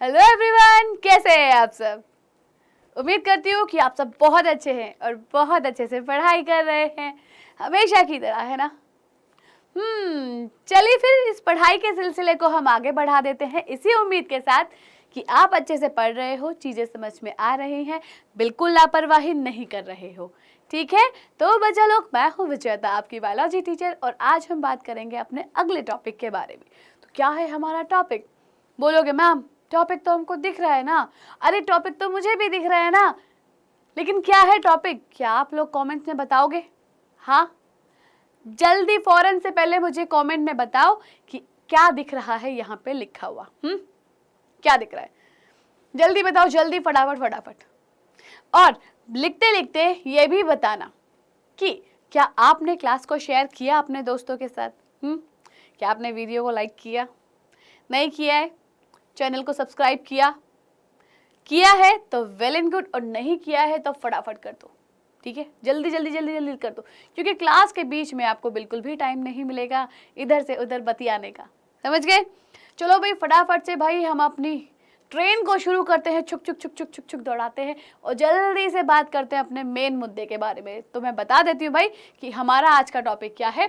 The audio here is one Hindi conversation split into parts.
हेलो एवरीवन, कैसे हैं आप सब। उम्मीद करती हूँ कि आप सब बहुत अच्छे हैं और बहुत अच्छे से पढ़ाई कर रहे हैं, हमेशा की तरह, है ना। चलिए फिर इस पढ़ाई के सिलसिले को हम आगे बढ़ा देते हैं, इसी उम्मीद के साथ कि आप अच्छे से पढ़ रहे हो, चीज़ें समझ में आ रही हैं, बिल्कुल लापरवाही नहीं कर रहे हो। ठीक है, तो बच्चा लोग, मैं हूँ विजेता, आपकी बायोलॉजी टीचर, और आज हम बात करेंगे अपने अगले टॉपिक के बारे में। तो क्या है हमारा टॉपिक? बोलोगे मैम टॉपिक तो हमको दिख रहा है ना। अरे टॉपिक तो मुझे भी दिख रहा है ना, लेकिन क्या है टॉपिक? क्या आप लोग कमेंट्स में बताओगे? हाँ, जल्दी फौरन से पहले मुझे कमेंट में बताओ कि क्या दिख रहा है यहाँ पे लिखा हुआ। क्या दिख रहा है? जल्दी बताओ, जल्दी, फटाफट फटाफट। और लिखते लिखते ये भी बताना कि क्या आपने क्लास को शेयर किया अपने दोस्तों के साथ। क्या आपने वीडियो को लाइक किया? नहीं किया है? चैनल को सब्सक्राइब किया? किया है तो वेल एंड गुड, और नहीं किया है तो फटाफट कर दो। ठीक है, जल्दी जल्दी जल्दी जल्दी कर दो, क्योंकि क्लास के बीच में आपको बिल्कुल भी टाइम नहीं मिलेगा इधर से उधर बतियाने का। समझ गए? चलो भाई, फटाफट से भाई हम अपनी ट्रेन को शुरू करते हैं, छुक छुक छुक छुक छुक छुक दौड़ाते हैं और जल्दी से बात करते हैं अपने मेन मुद्दे के बारे में। तो मैं बता देती हूँ भाई कि हमारा आज का टॉपिक क्या है।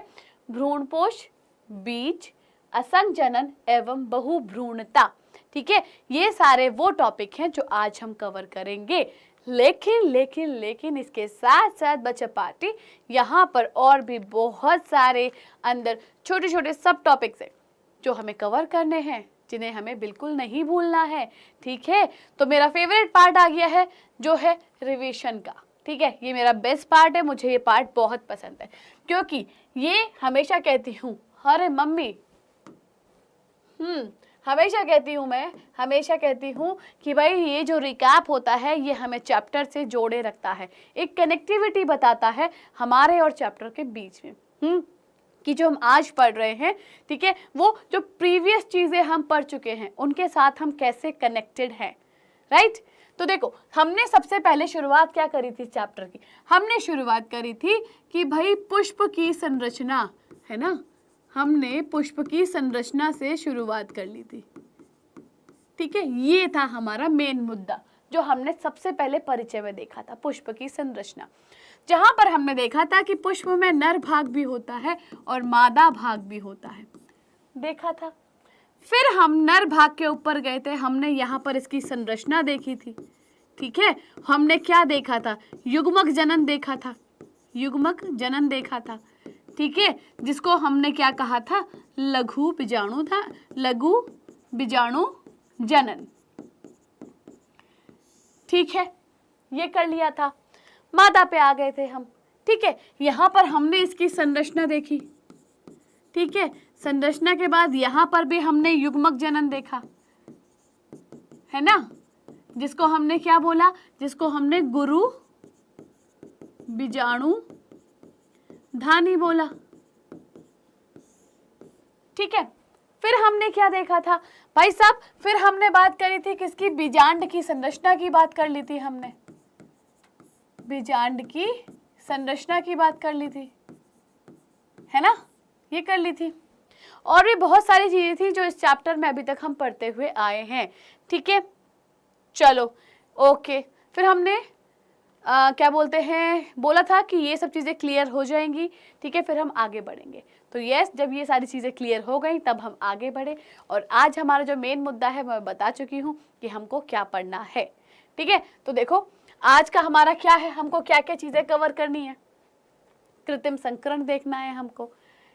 भ्रूणपोष, बीज, असंजनन एवं बहुभ्रूणता। ठीक है, ये सारे वो टॉपिक हैं जो आज हम कवर करेंगे। लेकिन लेकिन लेकिन इसके साथ साथ बच्चा पार्टी, यहाँ पर और भी बहुत सारे अंदर छोटे छोटे सब टॉपिक्स हैं जो हमें कवर करने हैं, जिन्हें हमें बिल्कुल नहीं भूलना है। ठीक है, तो मेरा फेवरेट पार्ट आ गया है जो है रिवीजन का। ठीक है, ये मेरा बेस्ट पार्ट है, मुझे ये पार्ट बहुत पसंद है, क्योंकि ये हमेशा कहती हूँ, अरे मम्मी, हमेशा कहती हूँ कि भाई ये जो रिकैप होता है ये हमें चैप्टर से जोड़े रखता है, एक कनेक्टिविटी बताता है हमारे और चैप्टर के बीच में। कि जो हम आज पढ़ रहे हैं, ठीक है, वो जो प्रीवियस चीज़ें हम पढ़ चुके हैं उनके साथ हम कैसे कनेक्टेड हैं। राइट? तो देखो, हमने सबसे पहले शुरुआत क्या करी थी चैप्टर की? हमने शुरुआत करी थी कि भाई पुष्प की संरचना, है ना। हमने पुष्प की संरचना से शुरुआत कर ली थी। ठीक है, ये था हमारा मेन मुद्दा जो हमने सबसे पहले परिचय में देखा था, पुष्प की संरचना, जहां पर हमने देखा था कि पुष्प में नर भाग भी होता है और मादा भाग भी होता है, देखा था। फिर हम नर भाग के ऊपर गए थे, हमने यहाँ पर इसकी संरचना देखी थी। ठीक है, हमने क्या देखा था? युग्मक जनन देखा था, युग्मक जनन देखा था। ठीक है, जिसको हमने क्या कहा था? लघु बीजाणु था, लघु बीजाणु जनन। ठीक है, ये कर लिया था। मादा पे आ गए थे हम। ठीक है, यहाँ पर हमने इसकी संरचना देखी। ठीक है, संरचना के बाद यहाँ पर भी हमने युग्मक जनन देखा, है ना, जिसको हमने क्या बोला? जिसको हमने गुरु बीजाणु धानी बोला। ठीक है, फिर हमने क्या देखा था भाई साहब? फिर हमने बात करी थी किसकी? बीजांड की संरचना की बात कर ली थी हमने, बीजांड की संरचना की बात कर ली थी, है ना, ये कर ली थी। और भी बहुत सारी चीजें थी जो इस चैप्टर में अभी तक हम पढ़ते हुए आए हैं। ठीक है, चलो ओके। फिर हमने क्या बोलते हैं, बोला था कि ये सब चीज़ें क्लियर हो जाएंगी। ठीक है, फिर हम आगे बढ़ेंगे। तो यस, जब ये सारी चीज़ें क्लियर हो गई तब हम आगे बढ़े, और आज हमारा जो मेन मुद्दा है मैं बता चुकी हूँ कि हमको क्या पढ़ना है। ठीक है, तो देखो आज का हमारा क्या है, हमको क्या क्या चीज़ें कवर करनी है। कृत्रिम संकरण देखना है हमको।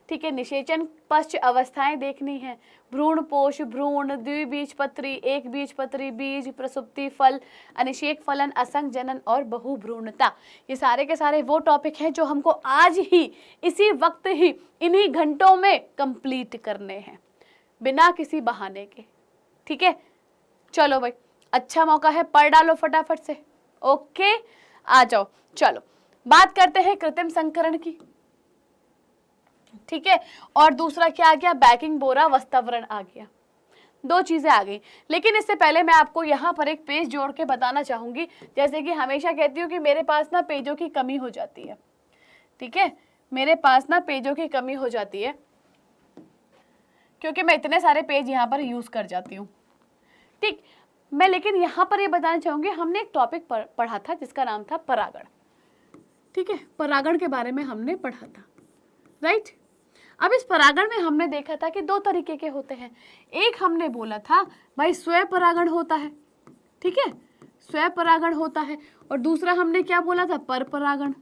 ठीक है, निषेचन पश्च अवस्थाएं देखनी है, भ्रूणपोष, भ्रूण, द्विबीजपत्री, एक बीजपत्री, बीज, प्रसुप्ति, फल, अनिषेक फलन, असंजनन और बहुभ्रूणता। ये सारे के सारे वो टॉपिक हैं जो हमको आज ही, इसी वक्त ही, इन्हीं घंटों में कंप्लीट करने हैं, बिना किसी बहाने के। ठीक है, चलो भाई, अच्छा मौका है, पढ़ डालो फटाफट से। ओके, आ जाओ। चलो बात करते हैं कृत्रिम संकरण की। ठीक है, और दूसरा क्या आ गया? बैकिंग बोरा वातावरण आ गया। दो चीजें आ गई, लेकिन इससे पहले मैं आपको यहाँ पर एक पेज जोड़ के बताना चाहूंगी। जैसे कि हमेशा कहती हूँ कि मेरे पास ना पेजों की कमी हो जाती है। ठीक है, मेरे पास ना पेजों की कमी हो जाती है क्योंकि मैं इतने सारे पेज यहाँ पर यूज कर जाती हूँ। ठीक, मैं लेकिन यहाँ पर ये बताना चाहूँगी, हमने एक टॉपिक पढ़ा था जिसका नाम था परागण, ठीक है, परागण के बारे में हमने पढ़ा था, राइट। अब इस परागण में हमने देखा था कि 2 तरीके के होते हैं। एक हमने बोला था भाई स्वयं परागण होता है, ठीक है, स्वयं परागण होता है, और दूसरा हमने क्या बोला था, पर परागण,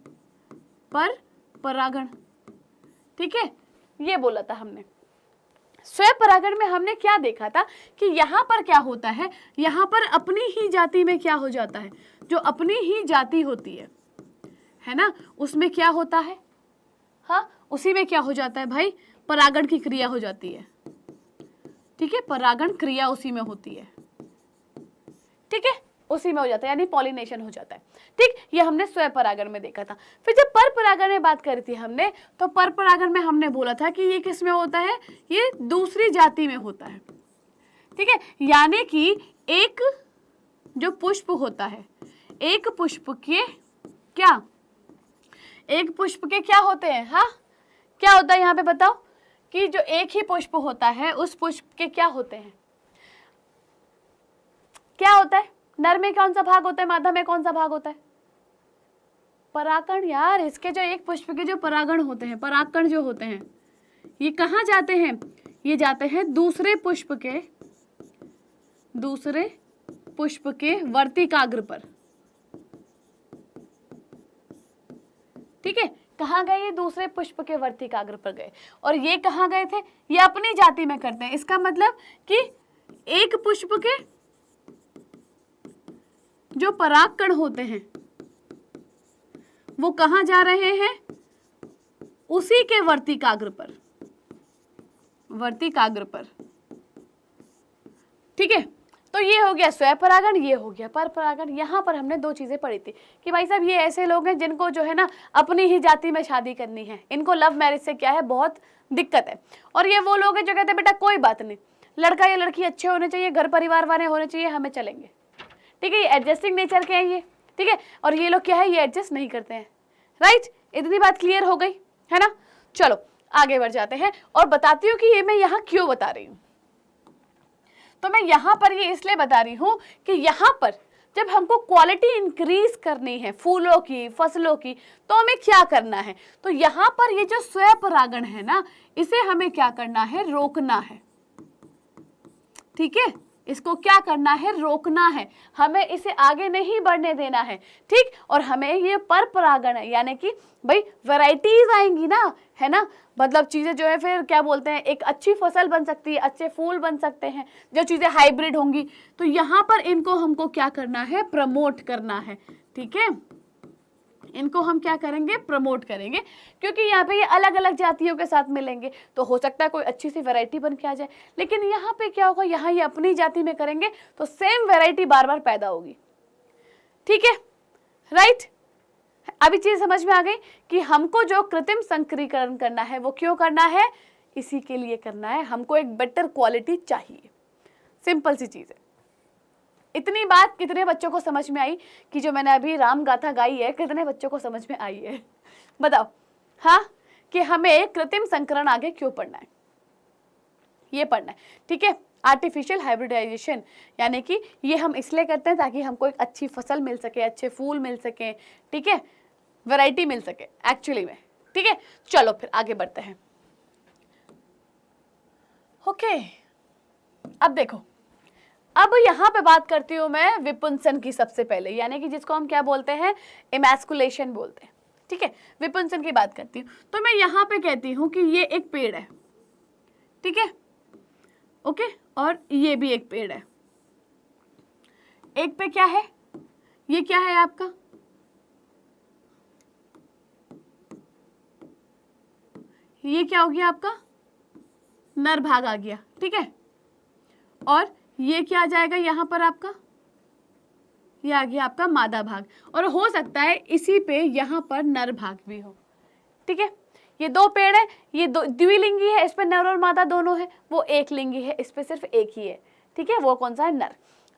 पर परागण, ठीक है, ये बोला था हमने। स्वयं परागण में हमने क्या देखा था कि यहाँ पर क्या होता है, यहाँ पर अपनी ही जाति में क्या हो जाता है, जो अपनी ही जाति होती है ना, उसमें क्या होता है, हाँ, उसी में क्या हो जाता है भाई, परागण की क्रिया हो जाती है, ठीक है, परागण क्रिया उसी में होती है, ठीक है, उसी में हो जाता है, यानी पॉलिनेशन हो जाता है, ठीक। ये हमने स्वयं परागण में देखा था। फिर जब पर परागण में बात करी थी हमने, तो पर परागण में हमने बोला था कि ये किस में होता है, ये दूसरी जाति में होता है, ठीक है, यानी कि एक जो पुष्प होता है, एक पुष्प के क्या, एक पुष्प के क्या होते हैं, हाँ, क्या होता है यहाँ पे बताओ, कि जो एक ही पुष्प होता है उस पुष्प के क्या होते हैं, क्या होता है, नर में कौन सा भाग होता है, मादा में कौन सा भाग होता है, परागकण यार। इसके जो एक पुष्प के जो परागण होते हैं, परागकण जो होते हैं, ये कहाँ जाते हैं, ये जाते हैं दूसरे पुष्प के वर्तिकाग्र पर, ठीक है, कहाँ गए, ये दूसरे पुष्प के वर्तिकाग्र पर गए, और ये कहाँ गए थे, ये अपनी जाति में करते हैं। इसका मतलब कि एक पुष्प के जो परागकण होते हैं वो कहाँ जा रहे हैं, उसी के वर्तिकाग्र पर, ठीक है। तो ये हो गया स्वयं परागण, ये हो गया पर परागण। यहाँ पर हमने 2 चीजें पढ़ी थी कि भाई साहब ये ऐसे लोग हैं जिनको जो है ना अपनी ही जाति में शादी करनी है, इनको लव मैरिज से क्या है बहुत दिक्कत है, और ये वो लोग हैं जो कहते हैं बेटा कोई बात नहीं, लड़का या लड़की अच्छे होने चाहिए, घर परिवार वाले होने चाहिए, हमें चलेंगे, ठीक है, ये एडजस्टिंग नेचर के हैं ये, ठीक है, और ये लोग क्या है, ये एडजस्ट नहीं करते हैं, राइट। इतनी बात क्लियर हो गई है ना। चलो आगे बढ़ जाते हैं और बताती हूँ कि ये मैं यहाँ क्यों बता रही हूँ। तो मैं यहाँ पर ये इसलिए बता रही हूँ कि यहाँ पर जब हमको क्वालिटी इंक्रीज करनी है फूलों की, फसलों की, तो हमें क्या करना है, तो यहाँ पर ये जो स्वयं परागण है ना, इसे हमें क्या करना है, रोकना है, ठीक है, इसको क्या करना है, रोकना है, हमें इसे आगे नहीं बढ़ने देना है, ठीक। और हमें ये पर परागण है, यानी कि भाई वैरायटीज आएंगी ना, है ना, मतलब चीजें जो है फिर क्या बोलते हैं, एक अच्छी फसल बन सकती है, अच्छे फूल बन सकते हैं, जो चीजें हाइब्रिड होंगी, तो यहाँ पर इनको हमको क्या करना है, प्रमोट करना है, ठीक है, इनको हम क्या करेंगे, प्रमोट करेंगे, क्योंकि यहाँ पे ये अलग अलग जातियों के साथ मिलेंगे, तो हो सकता है कोई अच्छी सी वैरायटी बन के आ जाए। लेकिन यहाँ पे क्या होगा, यहाँ ये अपनी जाति में करेंगे तो सेम वैरायटी बार बार पैदा होगी, ठीक है, राइट। अभी चीज समझ में आ गई कि हमको जो कृत्रिम संकरीकरण करना है वो क्यों करना है, इसी के लिए करना है, हमको एक बेटर क्वालिटी चाहिए, सिंपल सी चीज है। इतनी बात कितने बच्चों को समझ में आई कि जो मैंने अभी राम गाथा गाई है, कितने बच्चों को समझ में आई है, बताओ, हाँ, कि हमें कृत्रिम संकरण आगे क्यों पढ़ना है, ये पढ़ना है, ठीक है। आर्टिफिशियल हाइब्रिडाइजेशन यानी कि ये हम इसलिए करते हैं ताकि हमको एक अच्छी फसल मिल सके, अच्छे फूल मिल सके, ठीक है, वैरायटी मिल सके एक्चुअली में, ठीक है। चलो फिर आगे बढ़ते हैं। ओके, अब देखो, अब यहाँ पे बात करती हूँ मैं विपुंसन की सबसे पहले, यानी कि जिसको हम क्या बोलते हैं, इमैस्कुलेशन बोलते हैं, ठीक है, विपुंसन की बात करती हूँ। तो मैं यहाँ पे कहती हूँ कि ये एक पेड़ है, ठीक है, ओके, और ये भी एक पेड़ है। एक पे क्या है, ये क्या है आपका, ये क्या हो गया आपका, नर भाग आ गया, ठीक है, और ये क्या आ जाएगा यहाँ पर आपका, ये आ गया आपका मादा भाग, और हो सकता है इसी पे यहाँ पर नर भाग भी हो, ठीक है। ये 2 पेड़ है, ये द्विलिंगी है, इस पे नर और मादा दोनों है, वो एक लिंगी है, इस पे सिर्फ एक ही है, ठीक है, वो कौन सा है, नर।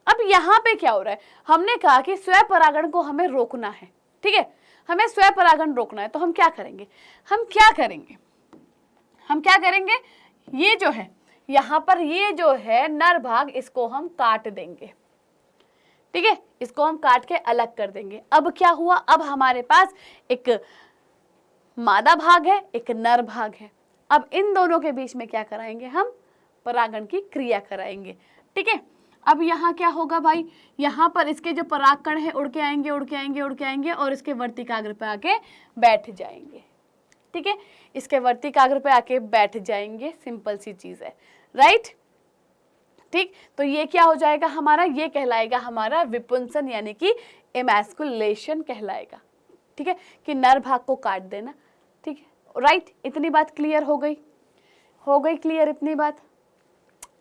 अब यहाँ पे क्या हो रहा है, हमने कहा कि स्वयं परागण को हमें रोकना है, ठीक है, हमें स्वयं परागण रोकना है, तो हम क्या करेंगे, ये जो है यहाँ पर ये जो है नर भाग, इसको हम काट देंगे, ठीक है, इसको हम काट के अलग कर देंगे। अब क्या हुआ, अब हमारे पास एक मादा भाग है, एक नर भाग है। अब इन दोनों के बीच में क्या कराएंगे, हम परागण की क्रिया कराएंगे। ठीक है, अब यहाँ क्या होगा भाई, यहाँ पर इसके जो परागकण है उड़ के आएंगे, उड़ के आएंगे, उड़ के आएंगे और इसके वर्तिकाग्र पे आके बैठ जाएंगे। ठीक है, इसके वर्तिकाग्र पे आके बैठ जाएंगे, सिंपल सी चीज है, राइट। ठीक, तो ये क्या हो जाएगा हमारा, ये कहलाएगा हमारा विपुंसन यानी कि इमैस्कुलेशन कहलाएगा। ठीक है, कि नर भाग को काट देना। ठीक है, राइट, इतनी बात क्लियर हो गई, हो गई क्लियर इतनी बात,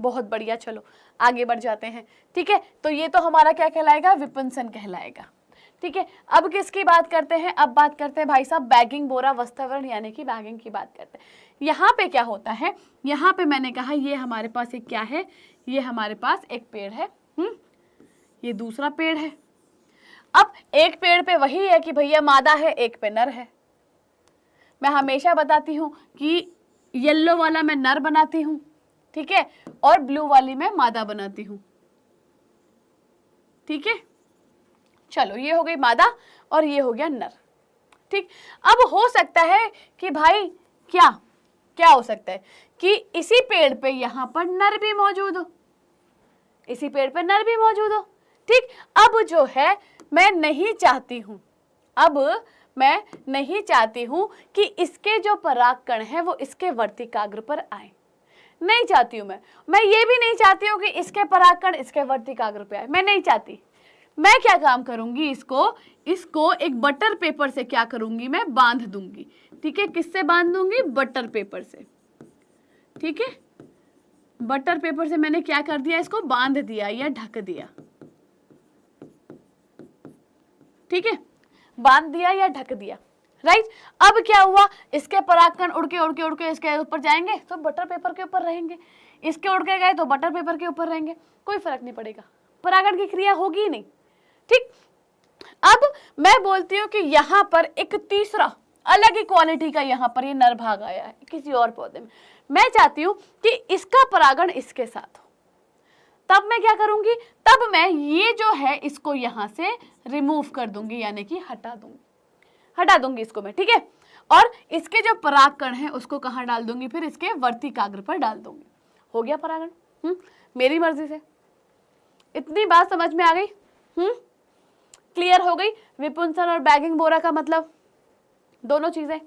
बहुत बढ़िया। चलो आगे बढ़ जाते हैं। ठीक है, तो ये तो हमारा क्या कहलाएगा, विपुंसन कहलाएगा। ठीक है, अब किसकी बात करते हैं, अब बात करते हैं भाई साहब बैगिंग बोरा वस्त्रावरण यानी कि बैगिंग की बात करते हैं। यहाँ पे क्या होता है, यहाँ पे मैंने कहा ये हमारे पास एक क्या है, ये हमारे पास एक पेड़ है, ये दूसरा पेड़ है। अब एक पेड़ पे वही है कि भैया मादा है, एक पे नर है। मैं हमेशा बताती हूँ कि येलो वाला मैं नर बनाती हूँ, ठीक है, और ब्लू वाली मैं मादा बनाती हूँ। ठीक है, चलो ये हो गई मादा और ये हो गया नर। ठीक, अब हो सकता है कि भाई क्या क्या हो सकता है कि इसी पेड़ पे यहाँ पर नर भी मौजूद हो, इसी पेड़ पे नर भी मौजूद हो। ठीक, अब जो है मैं नहीं चाहती हूँ, अब मैं नहीं चाहती हूँ कि इसके जो परागकण है वो इसके वर्तिकाग्र पर आए, नहीं चाहती हूँ मैं ये भी नहीं चाहती हूँ कि इसके परागकण इसके वर्तिकाग्र पे आए, मैं नहीं चाहती। मैं क्या काम करूंगी, इसको एक बटर पेपर से क्या करूंगी, मैं बांध दूंगी। ठीक है, किससे बांध दूंगी, बटर पेपर से। ठीक है, बटर पेपर से मैंने क्या कर दिया, इसको बांध दिया या ढक दिया। ठीक है, बांध दिया या ढक दिया, राइट। अब क्या हुआ, इसके परागकण उड़ के इसके ऊपर जाएंगे तो बटर पेपर के ऊपर रहेंगे, इसके उड़ के गए तो बटर पेपर के ऊपर रहेंगे, कोई फर्क नहीं पड़ेगा, परागण की क्रिया होगी ही नहीं। ठीक, अब मैं बोलती हूँ कि यहाँ पर एक तीसरा अलग ही क्वालिटी का यहाँ पर ये नर भाग आया है किसी और पौधे में, मैं चाहती हूँ कि इसका परागण इसके साथ हो। तब मैं क्या करूंगी, तब मैं ये जो है इसको यहाँ से रिमूव कर दूंगी यानी कि हटा दूंगी इसको मैं। ठीक है, और इसके जो परागकण है उसको कहाँ डाल दूंगी, फिर इसके वर्तिकाग्र पर डाल दूंगी। हो गया परागण, मेरी मर्जी से। इतनी बात समझ में आ गई, क्लियर हो गई। विपुंसन और बैगिंग बोरा का मतलब दोनों चीजें।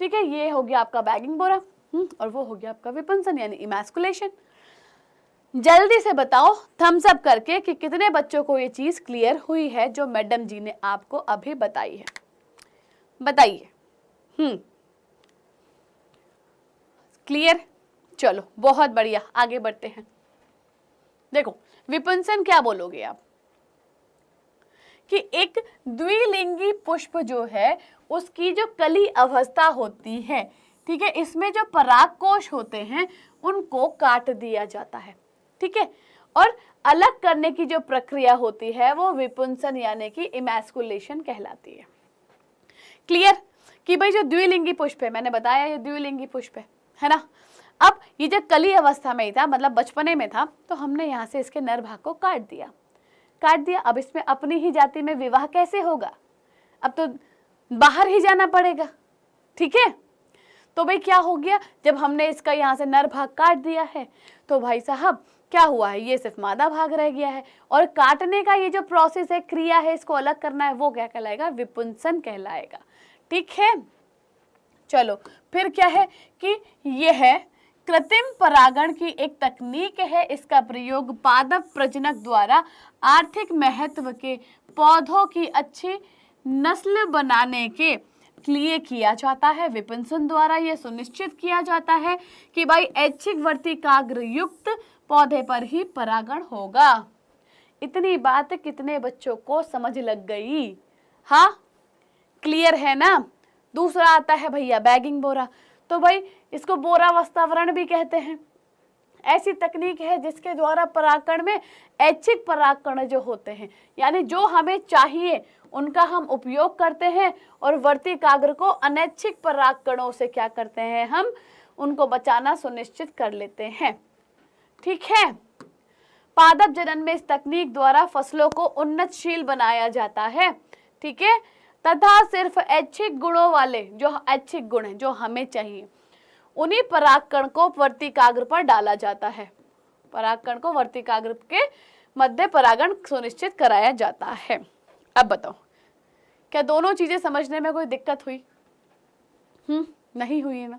ठीक है, ये हो गया आपका बैगिंग बोरा और वो हो गया आपका विपुंसन यानी इमैस्कुलेशन। जल्दी से बताओ थम्स अप करके कि कितने बच्चों को ये चीज क्लियर हुई है जो मैडम जी ने आपको अभी बताई है, बताइए। क्लियर, चलो बहुत बढ़िया, आगे बढ़ते हैं। देखो विपुंसन क्या बोलोगे आप, कि एक द्विलिंगी पुष्प जो है उसकी जो कली अवस्था होती है, ठीक है, इसमें जो परागकोश होते हैं उनको काट दिया जाता है। ठीक है, और अलग करने की जो प्रक्रिया होती है वो विपुंसन यानी कि इमैस्कुलेशन कहलाती है। क्लियर, कि भाई जो द्विलिंगी पुष्प है, मैंने बताया ये द्विलिंगी पुष्प है ना। अब ये जो कली अवस्था में ही था, मतलब बचपने में था, तो हमने यहाँ से इसके नर भाग को काट दिया। अब इसमें अपनी ही जाति में विवाह कैसे होगा, अब तो बाहर ही जाना पड़ेगा। ठीक है, तो भाई क्या हो गया, जब हमने इसका यहाँ से नर भाग काट दिया है तो भाई साहब क्या हुआ है, ये सिर्फ मादा भाग रह गया है, और काटने का ये जो प्रोसेस है, क्रिया है, इसको अलग करना है, वो क्या कहलाएगा, विपुंसन कहलाएगा। ठीक है, चलो फिर क्या है कि ये है कृत्रिम परागण की एक तकनीक है। इसका प्रयोग पादप प्रजनक द्वारा आर्थिक महत्व के पौधों की अच्छी नस्ल बनाने के लिए किया जाता है। विपुंसन द्वारा यह सुनिश्चित किया जाता है कि भाई ऐच्छिक वर्तिकाग्र युक्त पौधे पर ही परागण होगा। इतनी बात कितने बच्चों को समझ लग गई, हाँ क्लियर है ना। दूसरा आता है भैया बैगिंग बोरा, तो भाई इसको बोरा वातावरण भी कहते हैं। ऐसी तकनीक है जिसके द्वारा परागकण में ऐच्छिक परागकण जो होते हैं, यानी जो हमें चाहिए उनका हम उपयोग करते हैं, और वर्तिकाग्र को अनैच्छिक परागकणों से क्या करते हैं, हम उनको बचाना सुनिश्चित कर लेते हैं। ठीक है, पादप जनन में इस तकनीक द्वारा फसलों को उन्नतशील बनाया जाता है, ठीक है, तथा सिर्फ ऐच्छिक गुणों वाले, जो ऐच्छिक गुण हैं जो हमें चाहिए, उन्हीं परागकण को वर्तिकाग्र पर डाला जाता है। परागकण को वर्तिकाग्र के मध्य परागण सुनिश्चित कराया जाता है। अब बताओ, क्या दोनों चीजें समझने में कोई दिक्कत हुई? नहीं हुई है ना?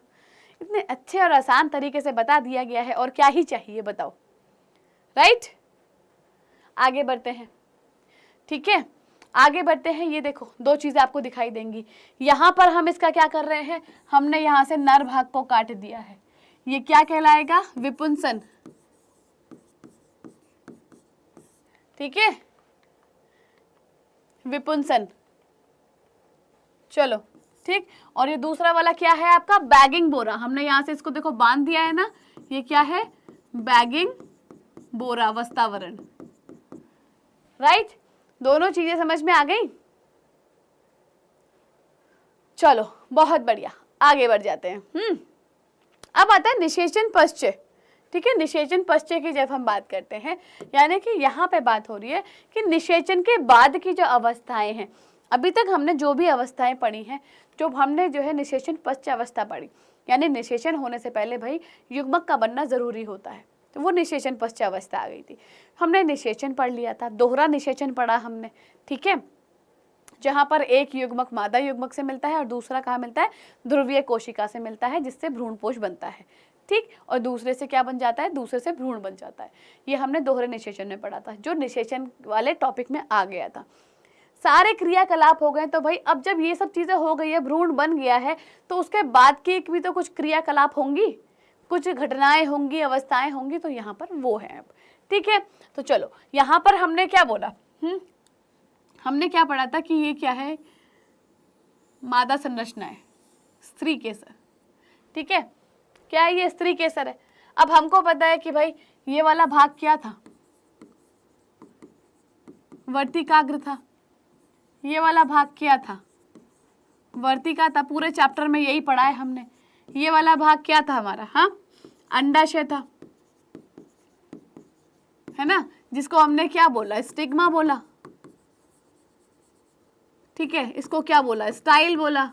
इतने अच्छे और आसान तरीके से बता दिया गया है, और क्या ही चाहिए बताओ, राइट? आगे बढ़ते हैं, ठीक है, आगे बढ़ते हैं। ये देखो, दो चीजें आपको दिखाई देंगी। यहां पर हम इसका क्या कर रहे हैं, हमने यहां से नर भाग को काट दिया है। ये क्या कहलाएगा? विपुंसन, ठीक है, विपुंसन। चलो ठीक, और ये दूसरा वाला क्या है आपका? बैगिंग बोरा। हमने यहां से इसको देखो बांध दिया है ना, ये क्या है? बैगिंग बोरा, वस्तावरण, राइट? दोनों चीजें समझ में आ गई? चलो बहुत बढ़िया, आगे बढ़ जाते हैं। अब आता है निषेचन पश्चय, ठीक है। निषेचन पश्चय की जब हम बात करते हैं, यानी कि यहाँ पे बात हो रही है कि निषेचन के बाद की जो अवस्थाएं हैं, अभी तक हमने जो भी अवस्थाएं पढ़ी हैं, जो हमने जो है निषेचन पश्चय अवस्था पढ़ी, यानी निषेचन होने से पहले भाई युग्मक का बनना जरूरी होता है, तो वो निषेचन पश्चय अवस्था आ गई थी। हमने निषेचन पढ़ लिया था, दोहरा निषेचन पढ़ा हमने, ठीक है, जहाँ पर एक युग्मक मादा युग्मक से मिलता है और दूसरा कहाँ मिलता है? ध्रुवीय कोशिका से मिलता है, जिससे भ्रूणपोष बनता है, ठीक, और दूसरे से क्या बन जाता है? दूसरे से भ्रूण बन जाता है। ये हमने दोहरे निषेचन में पढ़ा था, जो निषेचन वाले टॉपिक में आ गया था। सारे क्रियाकलाप हो गए, तो भाई अब जब ये सब चीजें हो गई है, भ्रूण बन गया है, तो उसके बाद की भी तो कुछ क्रियाकलाप होंगी, कुछ घटनाएं होंगी, अवस्थाएं होंगी, तो यहाँ पर वो है अब, ठीक है। तो चलो यहाँ पर हमने क्या बोला, हमने क्या पढ़ा था कि ये क्या है? मादा संरचना है, स्त्री केसर, ठीक है, क्या है? ये स्त्री केसर है। अब हमको पता है कि भाई ये वाला भाग क्या था? वर्तिकाग्र था। ये वाला भाग क्या था? वर्तिका था। पूरे चैप्टर में यही पढ़ा है हमने। ये वाला भाग क्या था हमारा? हाँ, अंडाशय था, है ना, जिसको हमने क्या बोला? स्टिग्मा बोला, ठीक है। इसको क्या बोला? स्टाइल बोला।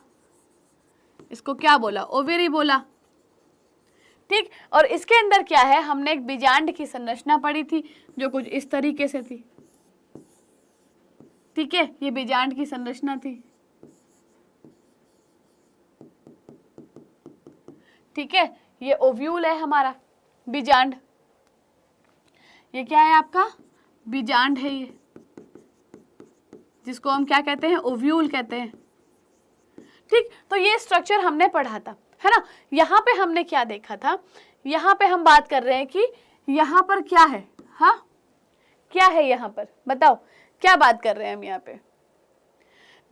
इसको क्या बोला? ओवेरी बोला, ठीक। और इसके अंदर क्या है? हमने एक बीजांड की संरचना पढ़ी थी, जो कुछ इस तरीके से थी, ठीक है। ये बीजांड की संरचना थी, ठीक है। ये ओव्यूल है हमारा, बीजांड। ये क्या है आपका? बीजांड है ये, जिसको हम क्या कहते हैं? ओव्यूल कहते हैं, ठीक। तो ये स्ट्रक्चर हमने पढ़ा था, है ना। यहाँ पे हमने क्या देखा था? यहाँ पे हम बात कर रहे हैं कि यहाँ पर क्या है? हाँ, क्या है यहाँ पर? बताओ, क्या बात कर रहे हैं हम यहाँ पे?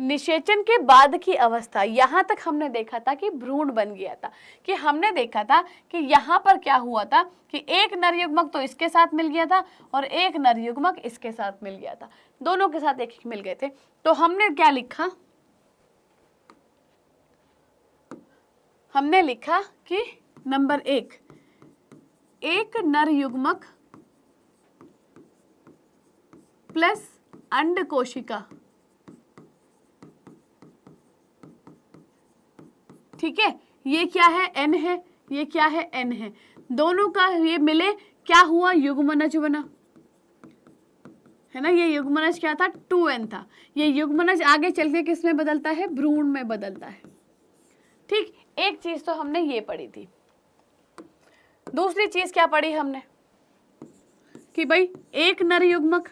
निषेचन के बाद की अवस्था। यहाँ तक हमने देखा था कि भ्रूण बन गया था, कि हमने देखा था कि यहाँ पर क्या हुआ था कि एक नर युग्मक तो इसके साथ मिल गया था और एक नर युग्मक इसके साथ मिल गया था, दोनों के साथ एक एक मिल गए थे। तो हमने क्या लिखा? हमने लिखा कि नंबर एक नर युग्मक प्लस अंड कोशिका, ठीक है। ये क्या है? एन है, ये क्या है? एन है। दोनों का ये मिले, क्या हुआ? युग्मनज बना, है ना। ये युग्मनज क्या था? 2n था। ये युग्मनज आगे चल के किस में बदलता है? भ्रूण में बदलता है, ठीक। एक चीज तो हमने ये पढ़ी थी। दूसरी चीज क्या पढ़ी हमने? कि भाई एक नर युग्मक,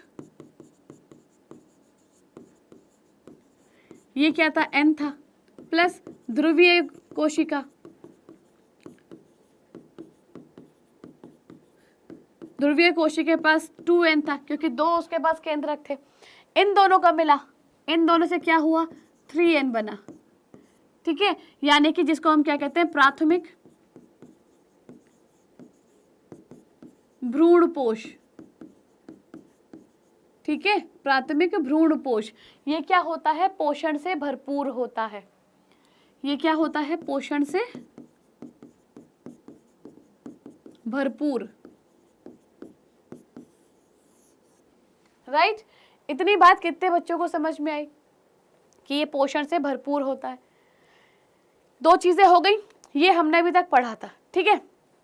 ये क्या था? n था, प्लस ध्रुवीय कोशिका, ध्रुवीय कोशिका के पास 2n था, क्योंकि दो उसके पास केंद्रक थे। इन दोनों का मिला, इन दोनों से क्या हुआ? 3n बना, ठीक है। यानी कि जिसको हम क्या कहते हैं? प्राथमिक भ्रूणपोष, ठीक है, प्राथमिक भ्रूणपोष। ये क्या होता है? पोषण से भरपूर होता है। ये क्या होता है? पोषण से भरपूर, राइट। इतनी बात कितने बच्चों को समझ में आई कि ये पोषण से भरपूर होता है। दो चीजें हो गई, ये हमने अभी तक पढ़ा था, ठीक है,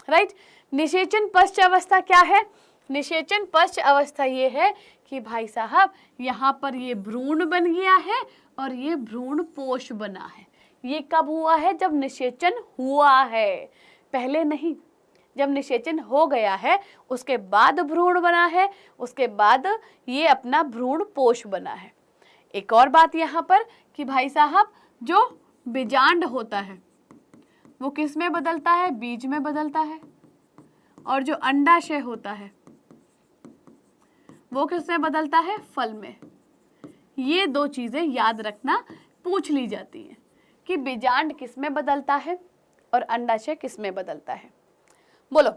राइट। निषेचन पश्च अवस्था क्या है? निषेचन पश्च अवस्था ये है कि भाई साहब यहाँ पर ये भ्रूण बन गया है और ये भ्रूण पोष बना है। ये कब हुआ है? जब निषेचन हुआ है, पहले नहीं। जब निषेचन हो गया है उसके बाद भ्रूण बना है, उसके बाद ये अपना भ्रूण पोष बना है। एक और बात यहाँ पर कि भाई साहब जो बीजांड होता है वो किस में बदलता है? बीज में बदलता है। और जो अंडाशय होता है वो किस में बदलता है? फल में। ये दो चीजें याद रखना, पूछ ली जाती हैं कि बीजांड किस में बदलता है और अंडाशय किस में बदलता है। बोलो,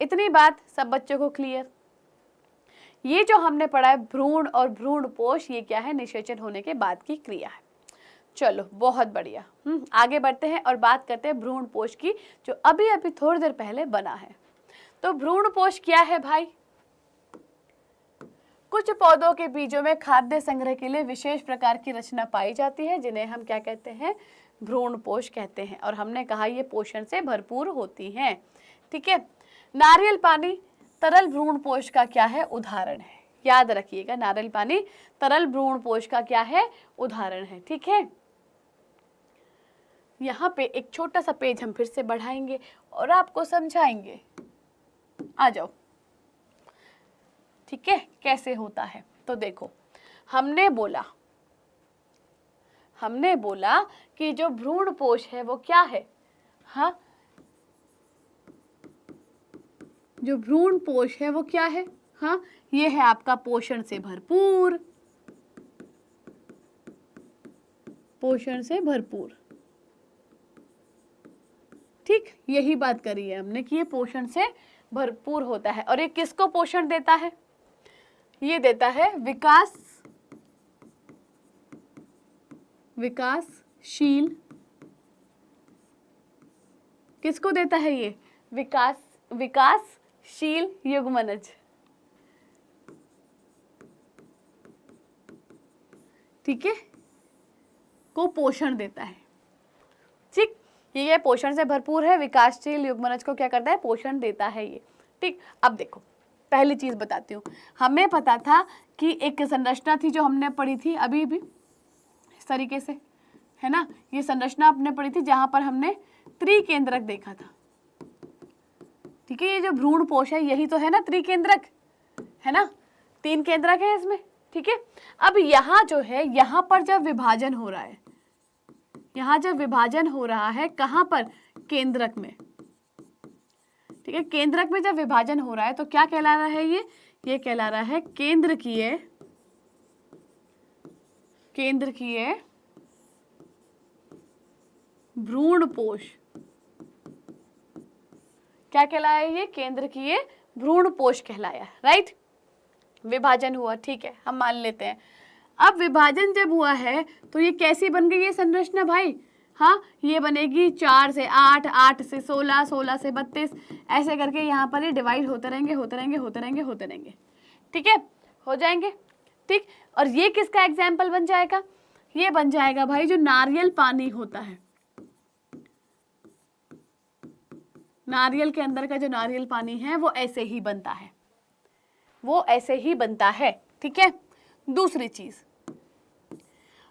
इतनी बात सब बच्चों को क्लियर? ये जो हमने पढ़ा है भ्रूण और भ्रूण पोष, ये क्या है? निषेचन होने के बाद की क्रिया है। चलो बहुत बढ़िया, आगे बढ़ते हैं और बात करते हैं भ्रूण पोष की, जो अभी अभी थोड़ी देर पहले बना है। तो भ्रूण पोष क्या है भाई? कुछ पौधों के बीजों में खाद्य संग्रह के लिए विशेष प्रकार की रचना पाई जाती है, जिन्हें हम क्या कहते हैं? भ्रूण पोष कहते हैं। और हमने कहा ये पोषण से भरपूर होती हैं, ठीक है। नारियल पानी तरल भ्रूण पोष का क्या है? उदाहरण है। याद रखिएगा, नारियल पानी तरल भ्रूण पोष का क्या है? उदाहरण है, ठीक है। यहाँ पे एक छोटा सा पेज हम फिर से बढ़ाएंगे और आपको समझाएंगे। आ जाओ, ठीक है, कैसे होता है। तो देखो, हमने बोला कि जो भ्रूण पोष है वो क्या है? हाँ, जो भ्रूण पोष है वो क्या है? हाँ, ये है आपका पोषण से भरपूर, पोषण से भरपूर, ठीक। यही बात करी है हमने कि ये पोषण से भरपूर होता है। और ये किसको पोषण देता है? ये देता है विकासशील, किसको देता है ये? विकासशील युग्मनज, ठीक है, को पोषण देता है, ठीक। ये पोषण से भरपूर है, विकासशील युग्मनज को क्या करता है? पोषण देता है ये, ठीक। अब देखो, पहली चीज बताती हूँ। हमें पता था कि एक संरचना थी जो हमने पढ़ी थी अभी भी इस तरीके से, है ना। ये संरचना आपने पढ़ी थी जहां पर हमने त्रिकेंद्रक देखा था, ठीक है। ये जो भ्रूण पोष है यही तो है ना त्रिकेंद्रक, है ना। 3 केंद्रक है इसमें, ठीक है। अब यहाँ जो है, यहाँ पर जब विभाजन हो रहा है, यहाँ जब विभाजन हो रहा है कहाँ पर? केंद्रक में, ठीक है। केंद्रक में जब विभाजन हो रहा है तो क्या कहला रहा है ये कहला रहा है केंद्रकीय भ्रूण पोष। क्या कहलाया ये? केंद्रकीय भ्रूण पोष कहलाया, राइट। विभाजन हुआ, ठीक है, हम मान लेते हैं। अब विभाजन जब हुआ है तो ये कैसी बन गई ये संरचना भाई? हाँ, ये बनेगी 4 से 8, 8 से 16, 16 से 32, ऐसे करके यहाँ पर ये डिवाइड होते रहेंगे, ठीक है, हो जाएंगे, ठीक। और ये किसका एग्जाम्पल बन जाएगा? ये बन जाएगा भाई जो नारियल पानी होता है, नारियल के अंदर का जो नारियल पानी है वो ऐसे ही बनता है, ठीक है। दूसरी चीज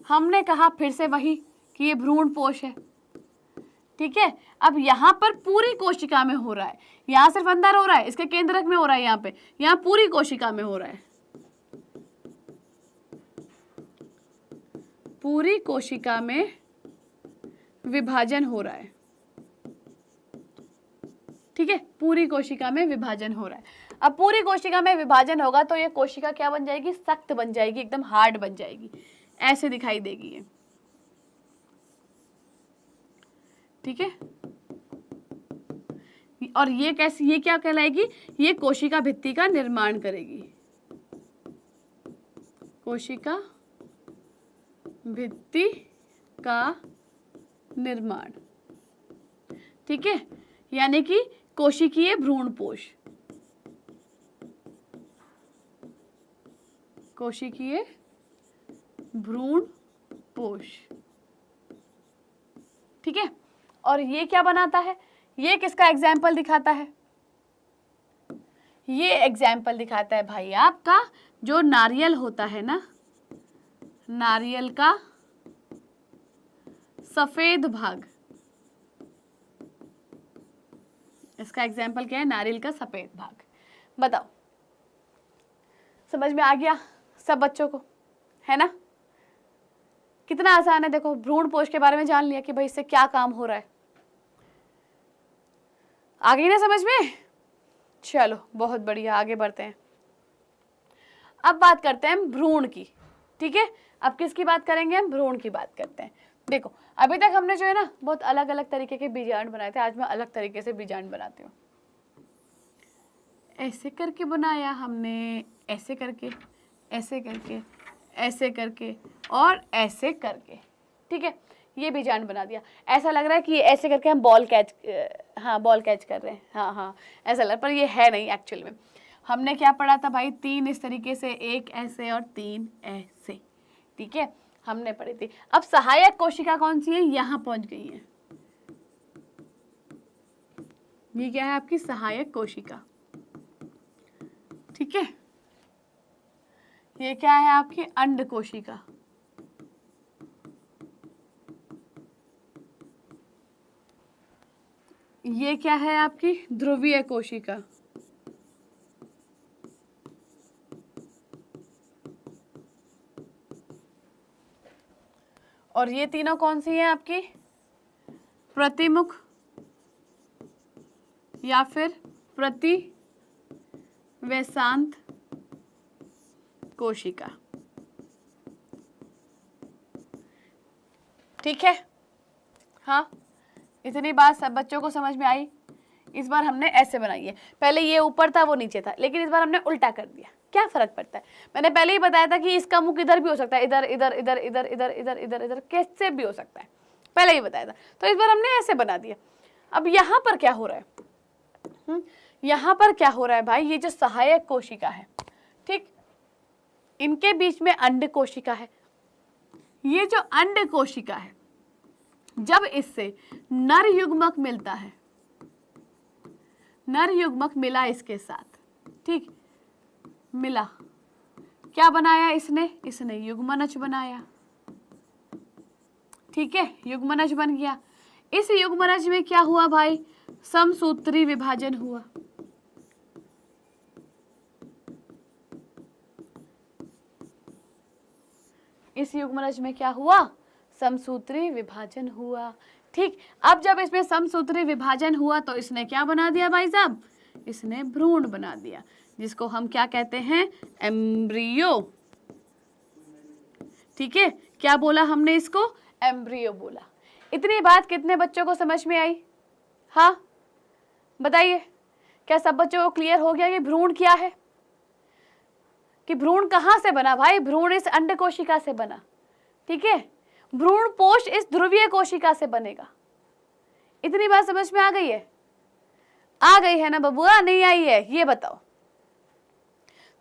हमने कहा फिर से वही कि ये भ्रूण पोष है, ठीक है। अब यहाँ पर पूरी कोशिका में हो रहा है, यहाँ सिर्फ अंदर हो रहा है, इसके केंद्रक में हो रहा है, यहाँ पूरी कोशिका में हो रहा है, पूरी कोशिका में विभाजन हो रहा है, ठीक है। पूरी कोशिका में विभाजन हो रहा है। अब पूरी कोशिका में विभाजन होगा तो ये कोशिका क्या बन जाएगी? सख्त बन जाएगी, एकदम हार्ड बन जाएगी, ऐसे दिखाई देगी ये, ठीक है। और ये कैसी, ये क्या कहलाएगी? ये कोशिका भित्ति का निर्माण करेगी, कोशिका भित्ति का निर्माण, ठीक है, यानी कि कोशिकीय भ्रूण पोष, कोशिकीय भ्रूण पोष, ठीक है। और ये क्या बनाता है, ये किसका एग्जाम्पल दिखाता है, ये एग्जाम्पल दिखाता है भाई आपका जो नारियल होता है ना, नारियल का सफेद भाग, इसका एग्जाम्पल क्या है, नारियल का सफेद भाग। बताओ, समझ में आ गया सब बच्चों को, है ना? कितना आसान है, देखो भ्रूण पोष के बारे में जान लिया कि भाई इससे क्या काम हो रहा है, आ गई ना समझ में? चलो बहुत बढ़िया, आगे बढ़ते हैं। अब बात करते हैं भ्रूण की, ठीक है। अब किसकी बात करेंगे हम, भ्रूण की बात करते हैं। देखो अभी तक हमने जो है ना बहुत अलग अलग तरीके के बीजांड बनाए थे, आज मैं अलग तरीके से बीजांड बनाती हूँ। ऐसे करके बनाया हमने, ऐसे करके, ऐसे करके, ऐसे करके और ऐसे करके, ठीक है। ये बीजांड बना दिया। ऐसा लग रहा है कि ये ऐसे करके हम बॉल कैच, हाँ बॉल कैच कर रहे हैं, हाँ हाँ ऐसा लग, पर ये है नहीं एक्चुअल में। हमने क्या पढ़ा था भाई, 3 इस तरीके से, एक ऐसे और 3 ऐसे, ठीक है, हमने पढ़ी थी। अब सहायक कोशिका कौन सी है, यहाँ पहुंच गई है। ये क्या है आपकी सहायक कोशिका, ठीक है। ये क्या है आपकी अंड कोशिका, ये क्या है आपकी ध्रुवीय कोशिका, और ये तीनों कौन सी है आपकी प्रतिमुख या फिर प्रतिवैसांत कोशिका, ठीक है। हाँ इतनी बात सब बच्चों को समझ में आई। इस बार हमने ऐसे बनाई है, पहले ये ऊपर था वो नीचे था, लेकिन इस बार हमने उल्टा कर दिया। क्या फर्क पड़ता है, मैंने पहले ही बताया था कि इसका मुख इधर भी हो सकता है, इधर इधर इधर इधर इधर इधर इधर इधर कैसे भी हो सकता है, पहले ही बताया था। तो इस बार हमने ऐसे बना दिया। अब यहाँ पर क्या हो रहा है, यहाँ पर क्या हो रहा है भाई, ये जो सहायक कोशिका है, ठीक, इनके बीच में अंड कोशिका है। ये जो अंड कोशिका है, जब इससे नर युग्मक मिलता है, नर युग्मक मिला इसके साथ, ठीक, मिला, क्या बनाया इसने, इसने युग्मनज बनाया, ठीक है, युग्मनज बन गया। इस युग्मनज में क्या हुआ भाई, समसूत्री विभाजन हुआ। इस युग्मनज में क्या हुआ, समसूत्री विभाजन हुआ, ठीक। अब जब इसमें समसूत्री विभाजन हुआ तो इसने क्या बना दिया भाई साहब, इसने भ्रूण बना दिया, जिसको हम क्या कहते हैं, एम्ब्रियो, ठीक है। क्या बोला हमने इसको, एम्ब्रियो बोला। इतनी बात कितने बच्चों को समझ में आई, हाँ बताइए, क्या सब बच्चों को क्लियर हो गया कि भ्रूण क्या है, कि भ्रूण कहाँ से बना भाई, भ्रूण इस अंड कोशिका से बना, ठीक है। भ्रूण पोष इस ध्रुवीय कोशिका से बनेगा। इतनी बात समझ में आ गई है, आ गई है ना बबुआ, नहीं आई है ये बताओ।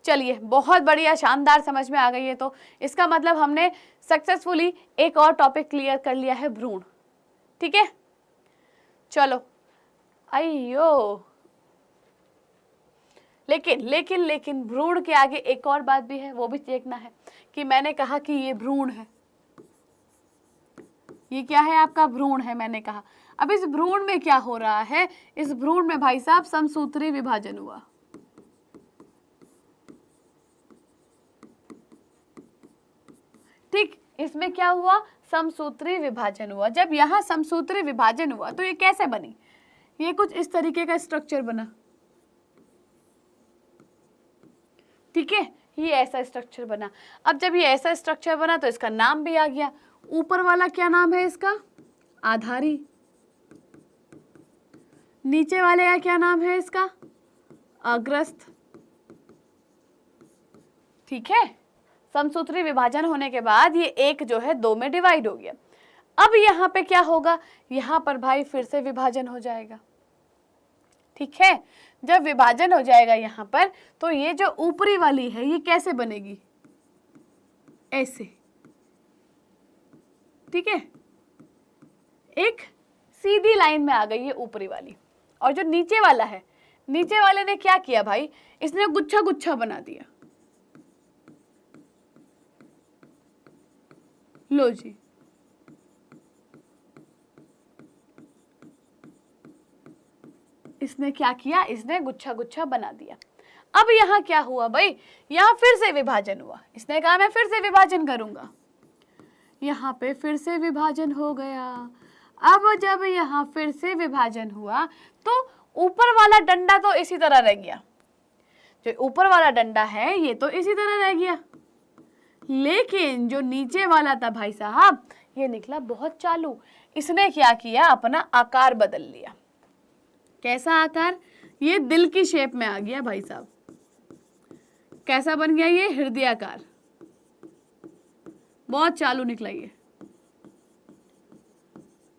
चलिए बहुत बढ़िया, शानदार, समझ में आ गई है। तो इसका मतलब हमने सक्सेसफुली एक और टॉपिक क्लियर कर लिया है, भ्रूण, ठीक है। चलो अयो, लेकिन लेकिन लेकिन भ्रूण के आगे एक और बात भी है, वो भी देखना है कि मैंने कहा कि ये भ्रूण है, ये क्या है आपका भ्रूण है, मैंने कहा। अब इस भ्रूण में क्या हो रहा है, इस भ्रूण में भाई साहब समसूत्री विभाजन हुआ, ठीक। इसमें क्या हुआ, समसूत्री विभाजन हुआ। जब यहाँ समसूत्री विभाजन हुआ तो ये कैसे बनी, ये कुछ इस तरीके का स्ट्रक्चर बना, ठीक है, ये ऐसा स्ट्रक्चर बना। अब जब ये ऐसा स्ट्रक्चर बना तो इसका नाम भी आ गया। ऊपर वाला क्या नाम है इसका, आधारी। नीचे वाले का क्या नाम है इसका, अग्रस्थ, ठीक है। समसूत्री विभाजन होने के बाद ये एक जो है 2 में डिवाइड हो गया। अब यहाँ पे क्या होगा, यहाँ पर भाई फिर से विभाजन हो जाएगा, ठीक है। जब विभाजन हो जाएगा यहाँ पर तो ये जो ऊपरी वाली है ये कैसे बनेगी, ऐसे, ठीक है, एक सीधी लाइन में आ गई है ऊपरी वाली। और जो नीचे वाला है, नीचे वाले ने क्या किया भाई, इसने गुच्छा गुच्छा बना दिया। लो जी, इसने क्या किया, इसने गुच्छा गुच्छा बना दिया। अब यहाँ क्या हुआ भाई, यहाँ फिर से विभाजन हुआ। इसने कहा मैं फिर से विभाजन करूंगा, यहाँ पे फिर से विभाजन हो गया। अब जब यहाँ फिर से विभाजन हुआ तो ऊपर वाला डंडा तो इसी तरह रह गया, जो ऊपर वाला डंडा है ये तो इसी तरह रह गया, लेकिन जो नीचे वाला था भाई साहब, ये निकला बहुत चालू। इसने क्या किया, अपना आकार बदल लिया। कैसा आकार, ये दिल की शेप में आ गया भाई साहब। कैसा बन गया ये, हृदयाकार। बहुत चालू निकला ये,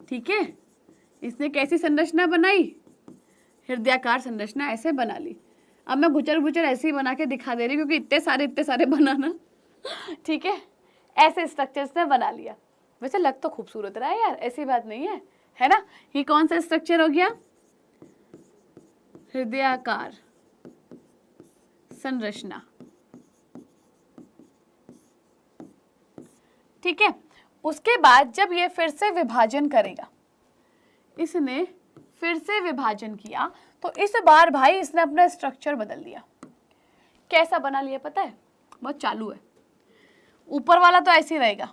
ठीक है। इसने कैसी संरचना बनाई, हृदयाकार संरचना ऐसे बना ली। अब मैं गुचर गुचर ऐसे ही बना के दिखा दे रही क्योंकि इतने सारे बनाना, ठीक है। ऐसे स्ट्रक्चर्स ने बना लिया। वैसे लग तो खूबसूरत रहा है यार, ऐसी बात नहीं है ना। ये कौन सा स्ट्रक्चर हो गया, हृदयाकार संरचना, ठीक है। उसके बाद जब ये फिर से विभाजन करेगा, इसने फिर से विभाजन किया तो इस बार भाई इसने अपना स्ट्रक्चर बदल दिया। कैसा बना लिया पता है, बहुत चालू है। ऊपर वाला तो ऐसे ही रहेगा,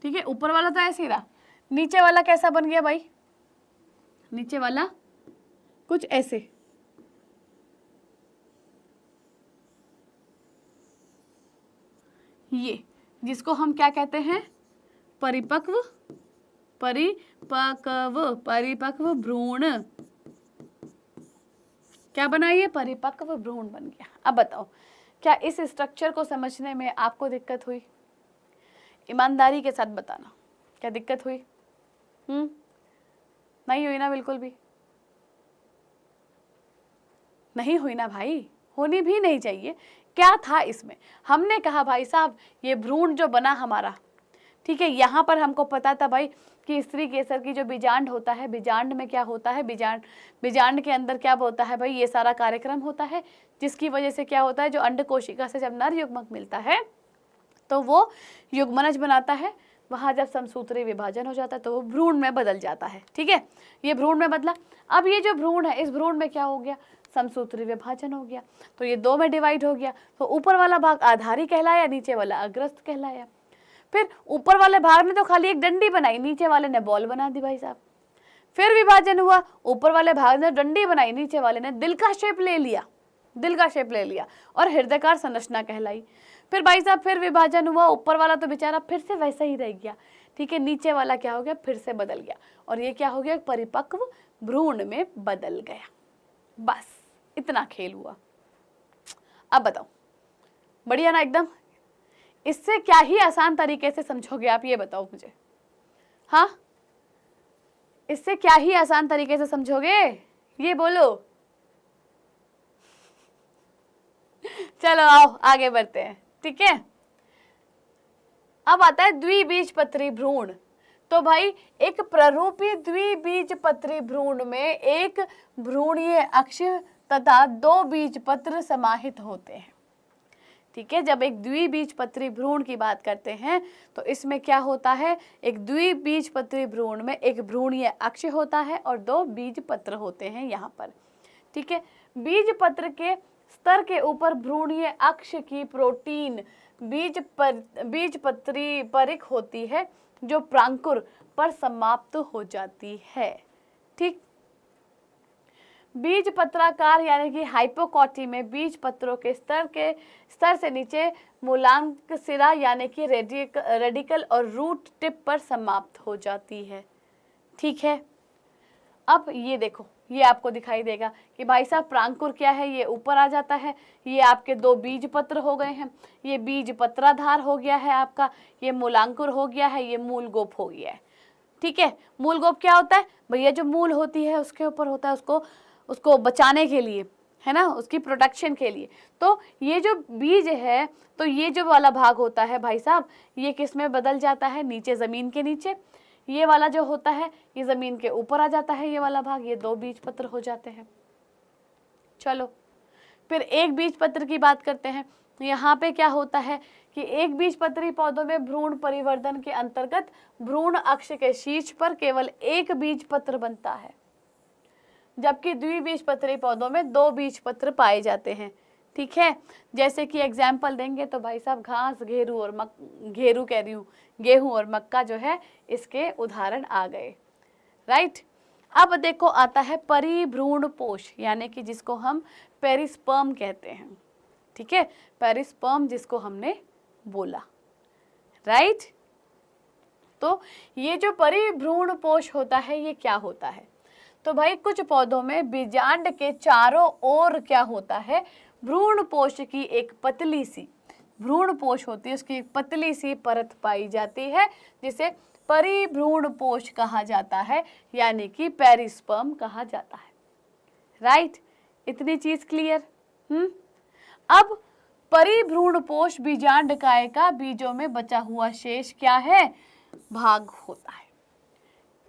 ठीक है, ऊपर वाला तो ऐसे ही रहा। नीचे वाला कैसा बन गया भाई, नीचे वाला कुछ ऐसे, ये जिसको हम क्या कहते हैं, परिपक्व भ्रूण। क्या बना, ये परिपक्व भ्रूण बन गया। अब बताओ, क्या इस स्ट्रक्चर को समझने में आपको दिक्कत हुई? ईमानदारी के साथ बताना, क्या दिक्कत हुई? नहीं हुई ना, बिल्कुल भी नहीं हुई ना भाई, होनी भी नहीं चाहिए। क्या था इसमें, हमने कहा भाई साहब ये भ्रूण जो बना हमारा, ठीक है, यहाँ पर हमको पता था भाई कि स्त्री केसर की जो बीजांड होता है, बीजांड में क्या होता है, बीजांड के अंदर क्या होता है भाई, ये सारा कार्यक्रम होता है, जिसकी वजह से क्या होता है, जो अंड कोशिका से जब नर युग्मक मिलता है तो वो युग्मनज बनाता है। वहाँ जब समसूत्री विभाजन हो जाता है तो वो भ्रूण में बदल जाता है, ठीक है। ये भ्रूण में बदला। अब ये जो भ्रूण है, इस भ्रूण में क्या हो गया, समसूत्री विभाजन हो गया, तो ये दो में डिवाइड हो गया। तो ऊपर वाला भाग आधारी कहलाया, नीचे वाला अग्रस्त कहलाया। फिर ऊपर वाले भाग ने तो खाली एक डंडी बनाई, नीचे वाले ने बॉल बना दी भाई साहब। फिर विभाजन हुआ, ऊपर वाले भाग ने डंडी बनाई, नीचे वाले ने दिल का शेप ले लिया और हृदयकार संरचना कहलाई। फिर भाई साहब फिर विभाजन हुआ, ऊपर वाला तो बेचारा फिर से वैसा ही रह गया, ठीक है। नीचे वाला क्या हो गया, फिर से बदल गया और ये क्या हो गया, परिपक्व भ्रूण में बदल गया। बस इतना खेल हुआ। अब बताओ, बढ़िया ना एकदम। इससे क्या ही आसान तरीके से समझोगे आप, ये बताओ मुझे। हाँ, इससे क्या ही आसान तरीके से समझोगे, ये बोलो। चलो आओ आगे बढ़ते हैं, ठीक है। अब आता है द्विबीजपत्री भ्रूण। तो भाई एक प्ररूपी द्विबीजपत्री भ्रूण में एक भ्रूणीय अक्ष तथा दो बीजपत्र समाहित होते हैं, ठीक है। जब एक द्विबीजपत्री भ्रूण की बात करते हैं तो इसमें क्या होता है, एक द्विबीजपत्री भ्रूण में एक भ्रूणीय अक्ष होता है और दो बीजपत्र होते हैं यहाँ पर, ठीक है। बीजपत्र के स्तर के ऊपर भ्रूणीय अक्ष की प्रोटीन बीजपत्री परिक होती है जो प्रांकुर पर समाप्त हो जाती है, ठीक। बीजपत्राकार यानी कि हाइपोकॉटी में बीज पत्रों के स्तर से नीचे मूलांक सिरा यानी कि रेडिकल और रूट टिप पर समाप्त हो जाती है, ठीक है। अब ये देखो, ये आपको दिखाई देगा कि भाई साहब प्रांकुर क्या है, ये ऊपर आ जाता है, ये आपके दो बीज पत्र हो गए हैं, ये बीज पत्राधार हो गया है आपका, ये मूलांकुर हो गया है, ये मूल गोप हो गया है, ठीक है। मूल गोप क्या होता है भैया, जो मूल होती है उसके ऊपर होता है, उसको उसको बचाने के लिए, है ना, उसकी प्रोटेक्शन के लिए। तो ये जो बीज है, तो ये जो वाला भाग होता है भाई साहब, ये किस में बदल जाता है, नीचे, ज़मीन के नीचे। ये वाला जो होता है ये ज़मीन के ऊपर आ जाता है, ये वाला भाग, ये 2 बीज पत्र हो जाते हैं। चलो फिर एक बीज पत्र की बात करते हैं। यहाँ पे क्या होता है कि एक बीजपत्री पौधों में भ्रूण परिवर्धन के अंतर्गत भ्रूण अक्ष के शीर्ष पर केवल एक बीजपत्र बनता है, जबकि द्विबीजपत्री पौधों में 2 बीजपत्र पाए जाते हैं। ठीक है, जैसे कि एग्जाम्पल देंगे तो भाई साहब घास, गेहूं और गेहूं और मक्का जो है इसके उदाहरण आ गए। राइट। अब देखो आता है परिभ्रूण पोष, यानी कि जिसको हम पेरिस्पर्म कहते हैं। ठीक है, पेरिस्पर्म जिसको हमने बोला। राइट। तो ये जो परिभ्रूण पोष होता है ये क्या होता है, तो भाई कुछ पौधों में बीजांड के चारों ओर क्या होता है, भ्रूण पोष की एक पतली सी भ्रूण पोष होती है, उसकी एक पतली सी परत पाई जाती है जिसे परिभ्रूण पोष कहा जाता है, यानी कि पेरिस्पर्म कहा जाता है। राइट, इतनी चीज क्लियर। अब परिभ्रूण पोष बीजांडकाय का बीजों में बचा हुआ शेष क्या है, भाग होता है।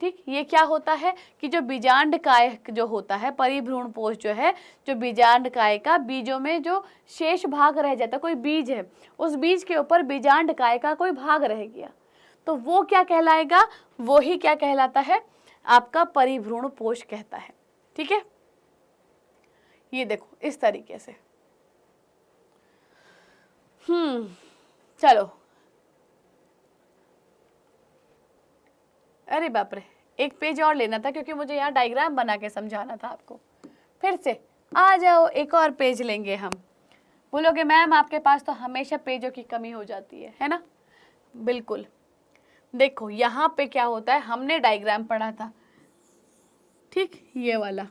ठीक, ये क्या होता है कि जो बीजांडकाय जो होता है, परिभ्रूण पोष जो है, जो बीजांडकाय का बीजों में जो शेष भाग रह जाता है, कोई बीज है, उस बीज के ऊपर बीजांडकाय का कोई भाग रह गया, तो वो क्या कहलाएगा, वो ही क्या कहलाता है, आपका परिभ्रूण पोष कहता है। ठीक है, ये देखो इस तरीके से। चलो, अरे बाप रे, एक पेज और लेना था क्योंकि मुझे यहाँ डायग्राम बना के समझाना था आपको। फिर से आ जाओ, एक और पेज लेंगे हम। बोलोगे मैम आपके पास तो हमेशा पेजों की कमी हो जाती है ना। बिल्कुल, देखो यहाँ पे क्या होता है, हमने डायग्राम पढ़ा था। ठीक, ये वाला,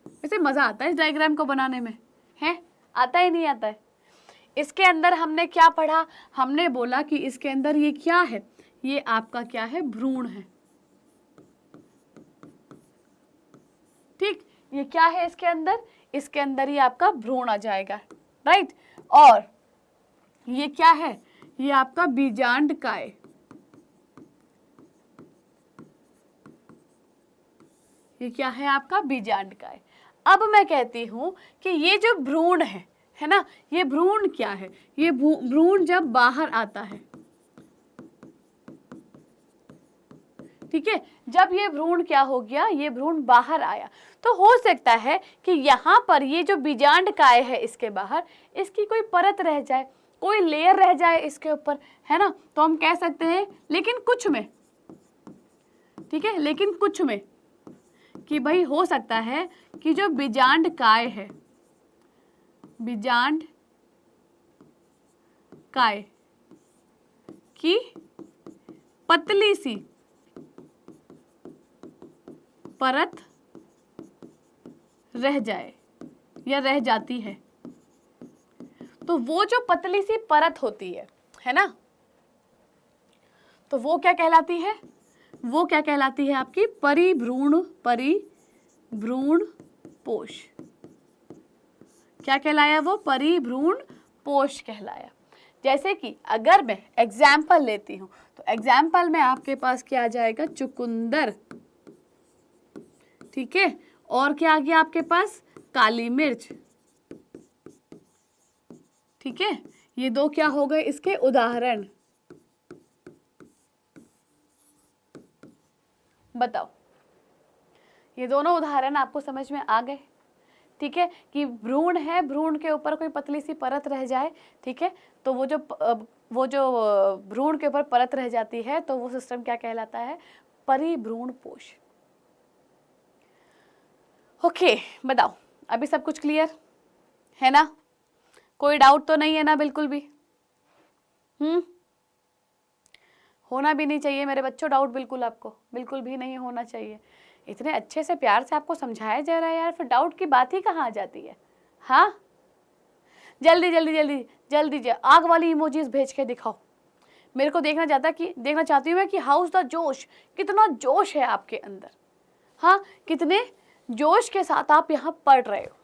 वैसे मज़ा आता है इस डायग्राम को बनाने में, है आता ही नहीं आता है। इसके अंदर हमने क्या पढ़ा, हमने बोला कि इसके अंदर ये क्या है, ये आपका क्या है, भ्रूण है। ठीक, ये क्या है इसके अंदर ये आपका भ्रूण आ जाएगा। राइट, और ये क्या है, ये आपका बीजांडकाय। ये क्या है आपका बीजांडकाय। अब मैं कहती हूं कि ये जो भ्रूण है ना, ये भ्रूण क्या है, ये भ्रूण जब बाहर आता है, ठीक है, जब ये भ्रूण क्या हो गया, ये भ्रूण बाहर आया, तो हो सकता है कि यहाँ पर ये जो बीजांडकाय है इसके बाहर, इसकी कोई परत रह जाए, कोई लेयर रह जाए इसके ऊपर, है ना, तो हम कह सकते हैं लेकिन कुछ में, ठीक है, लेकिन कुछ में कि भाई हो सकता है कि जो बीजांडकाय है, बीजांडकाय की पतली सी परत रह जाए या रह जाती है, तो वो जो पतली सी परत होती है ना, तो वो क्या कहलाती है, वो क्या कहलाती है आपकी परिभ्रूण पोष। क्या कहलाया वो, परिभ्रूण पोष कहलाया। जैसे कि अगर मैं एग्जाम्पल लेती हूं तो एग्जाम्पल में आपके पास क्या आ जाएगा, चुकंदर। ठीक है, और क्या आ गया आपके पास, काली मिर्च। ठीक है, ये 2 क्या हो गए इसके उदाहरण। बताओ, ये दोनों उदाहरण आपको समझ में आ गए। ठीक है, कि भ्रूण है, भ्रूण के ऊपर कोई पतली सी परत रह जाए, ठीक है, तो वो जो भ्रूण के ऊपर परत रह जाती है, तो वो सिस्टम क्या कहलाता है, परिभ्रूण पोष। ओके, बताओ अभी सब कुछ क्लियर है ना, कोई डाउट तो नहीं है ना, बिल्कुल भी। होना भी नहीं चाहिए मेरे बच्चों डाउट, बिल्कुल आपको बिल्कुल भी नहीं होना चाहिए। इतने अच्छे से प्यार से आपको समझाया जा रहा है यार, फिर डाउट की बात ही कहाँ आ जाती है। हाँ, जल्दी जल्दी जल्दी जल्दी आग वाली इमोजीज भेज के दिखाओ, मेरे को देखना चाहती हूँ मैं कि हाउस द जोश, कितना जोश है आपके अंदर। हाँ, कितने जोश के साथ आप यहाँ पढ़ रहे हो,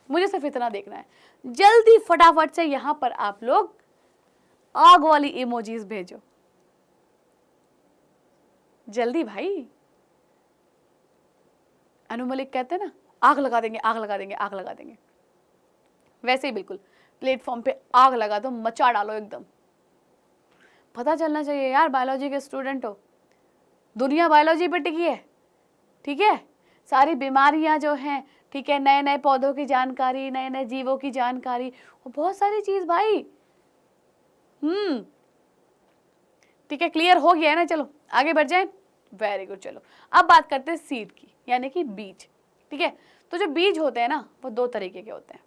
मुझे सिर्फ इतना देखना है। जल्दी फटाफट से यहाँ पर आप लोग आग वाली इमोजीज भेजो, जल्दी भाई। अनु मलिक कहते हैं ना, आग लगा देंगे, आग लगा देंगे, आग लगा देंगे, वैसे ही बिल्कुल प्लेटफॉर्म पे आग लगा दो, मचा डालो एकदम। पता चलना चाहिए यार, बायोलॉजी के स्टूडेंट हो, दुनिया बायोलॉजी पे टिकी है, ठीक है। सारी बीमारियां जो हैं, ठीक है, नए नए पौधों की जानकारी, नए नए जीवों की जानकारी, और बहुत सारी चीज भाई। ठीक है, क्लियर हो गया है ना। चलो आगे बढ़ जाए, वेरी गुड। चलो अब बात करते हैं सीड की, यानी कि बीज। ठीक है, तो जो बीज होते हैं ना, वो दो तरीके के होते हैं।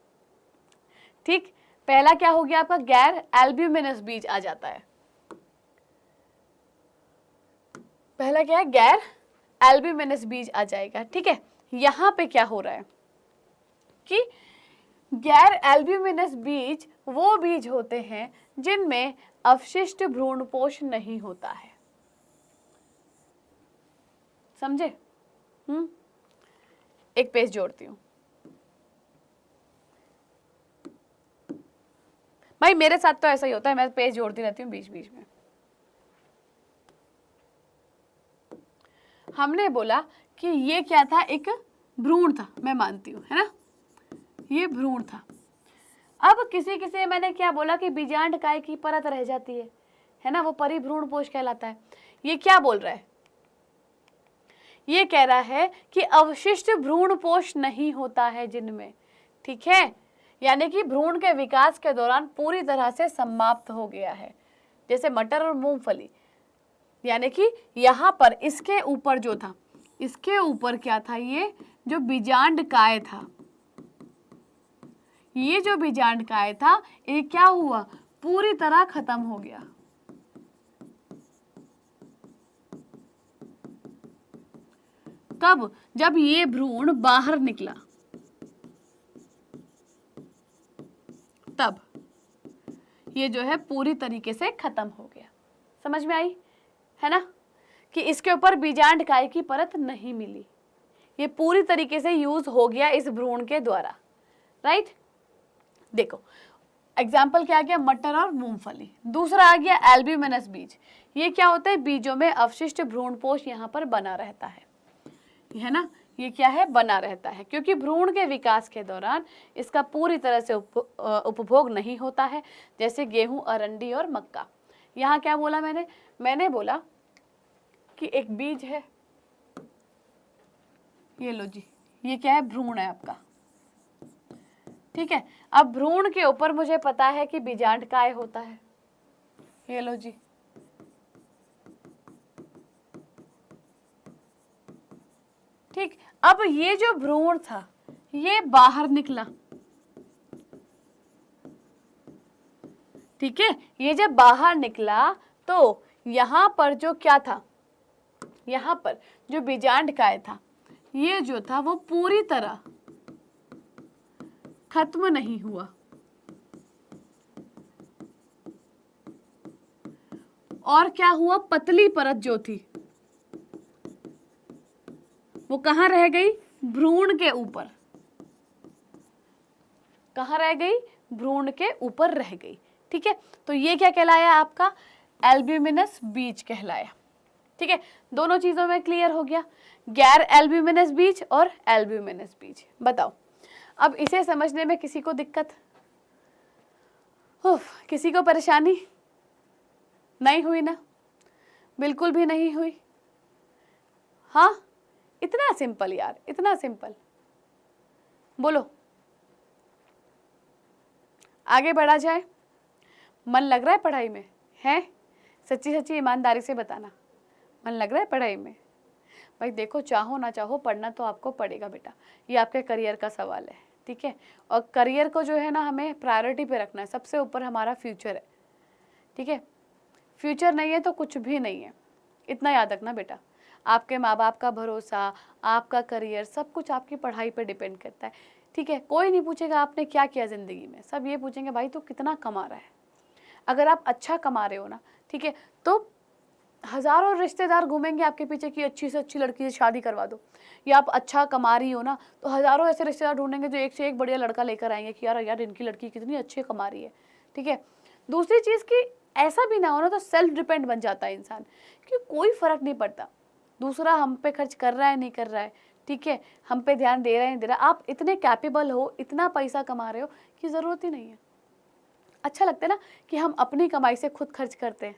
ठीक, पहला क्या हो गया आपका, गैर एल्ब्यूमिनस बीज आ जाता है। पहला क्या है, गैर एल्ब्यूमिनस बीज आ जाएगा। ठीक है, यहां पे क्या हो रहा है कि गैर एल्ब्यूमिनस बीज वो बीज होते हैं जिनमें अवशिष्ट भ्रूणपोष नहीं होता है। समझे? एक पेज जोड़ती हूं भाई, मेरे साथ तो ऐसा ही होता है, मैं पेज जोड़ती रहती हूँ बीच बीच में। हमने बोला कि ये क्या था, एक भ्रूण था, मैं मानती हूँ, है ना, ये भ्रूण था। अब किसी किसी मैंने क्या बोला कि बीजांड काय की परत रह जाती है ना, वो परिभ्रूणपोष कहलाता है। ये क्या बोल रहा है, ये कह रहा है कि अवशिष्ट भ्रूणपोष नहीं होता है जिनमें। ठीक है, यानी कि भ्रूण के विकास के दौरान पूरी तरह से समाप्त हो गया है, जैसे मटर और मूंगफली। यानी कि यहाँ पर इसके ऊपर जो था, इसके ऊपर क्या था, ये जो बीजांड काय था, ये जो बीजांड काय था, ये क्या हुआ, पूरी तरह खत्म हो गया। कब, जब ये भ्रूण बाहर निकला, तब ये जो है पूरी तरीके से खत्म हो गया। समझ में आई है ना, कि इसके ऊपर बीजांड काय की परत नहीं मिली, ये पूरी तरीके से यूज हो गया इस भ्रूण के द्वारा। राइट, देखो एग्जाम्पल क्या आ गया, मटर और मूंगफली। दूसरा आ गया एल्ब्यूमिनस बीज। ये क्या होता है, बीजों में अवशिष्ट भ्रूणपोष यहाँ पर बना रहता है ना, ये क्या है, बना रहता है, क्योंकि भ्रूण के विकास के दौरान इसका पूरी तरह से उपभोग नहीं होता है, जैसे गेहूं, अरंडी और मक्का। यहाँ क्या बोला मैंने बोला कि एक बीज है, ये लो जी, ये क्या है, भ्रूण है आपका। ठीक है, अब भ्रूण के ऊपर मुझे पता है कि बीजांड काय होता है, ये लो जी। ठीक, अब ये जो भ्रूण था ये बाहर निकला। ठीक है, ये जब बाहर निकला तो यहां पर जो क्या था, यहां पर जो बीजांड काय था, ये जो था वो पूरी तरह खत्म नहीं हुआ, और क्या हुआ, पतली परत जो थी वो कहां रह गई, भ्रूण के ऊपर। कहां रह गई, भ्रूण के ऊपर रह गई। ठीक है, तो ये क्या कहलाया आपका, एल्ब्यूमिनस बीज कहलाया। ठीक है, दोनों चीजों में क्लियर हो गया, गैर एल्ब्यूमिनस बीज और एल्ब्यूमिनस बीज। बताओ अब इसे समझने में किसी को दिक्कत, किसी को परेशानी नहीं हुई ना, बिल्कुल भी नहीं हुई। हाँ, इतना सिंपल यार, इतना सिंपल। बोलो आगे बढ़ा जाए, मन लग रहा है पढ़ाई में, है? सच्ची सच्ची ईमानदारी से बताना, मन लग रहा है पढ़ाई में? भाई देखो, चाहो ना चाहो पढ़ना तो आपको पड़ेगा बेटा, ये आपके करियर का सवाल है। ठीक है, और करियर को जो है ना हमें प्रायोरिटी पे रखना है, सबसे ऊपर हमारा फ्यूचर है। ठीक है, फ्यूचर नहीं है तो कुछ भी नहीं है, इतना याद रखना बेटा। आपके माँ बाप का भरोसा, आपका करियर, सब कुछ आपकी पढ़ाई पे डिपेंड करता है। ठीक है, कोई नहीं पूछेगा आपने क्या किया ज़िंदगी में, सब ये पूछेंगे भाई तू कितना कमा रहा है। अगर आप अच्छा कमा रहे हो ना, ठीक है, तो हज़ारों रिश्तेदार घूमेंगे आपके पीछे कि अच्छी से अच्छी लड़की से शादी करवा दो, या आप अच्छा कमा रही हो ना, तो हज़ारों ऐसे रिश्तेदार ढूंढेंगे जो एक से एक बढ़िया लड़का लेकर आएंगे कि यार यार इनकी लड़की कितनी अच्छी कमा रही है। ठीक है, दूसरी चीज़ कि ऐसा भी ना हो ना तो सेल्फ डिपेंड बन जाता है इंसान, कि कोई फ़र्क नहीं पड़ता दूसरा हम पे खर्च कर रहा है नहीं कर रहा है, ठीक है, हम पे ध्यान दे रहा है नहीं दे रहा है, आप इतने कैपेबल हो, इतना पैसा कमा रहे हो कि ज़रूरत ही नहीं है। अच्छा लगता है ना कि हम अपनी कमाई से खुद खर्च करते हैं।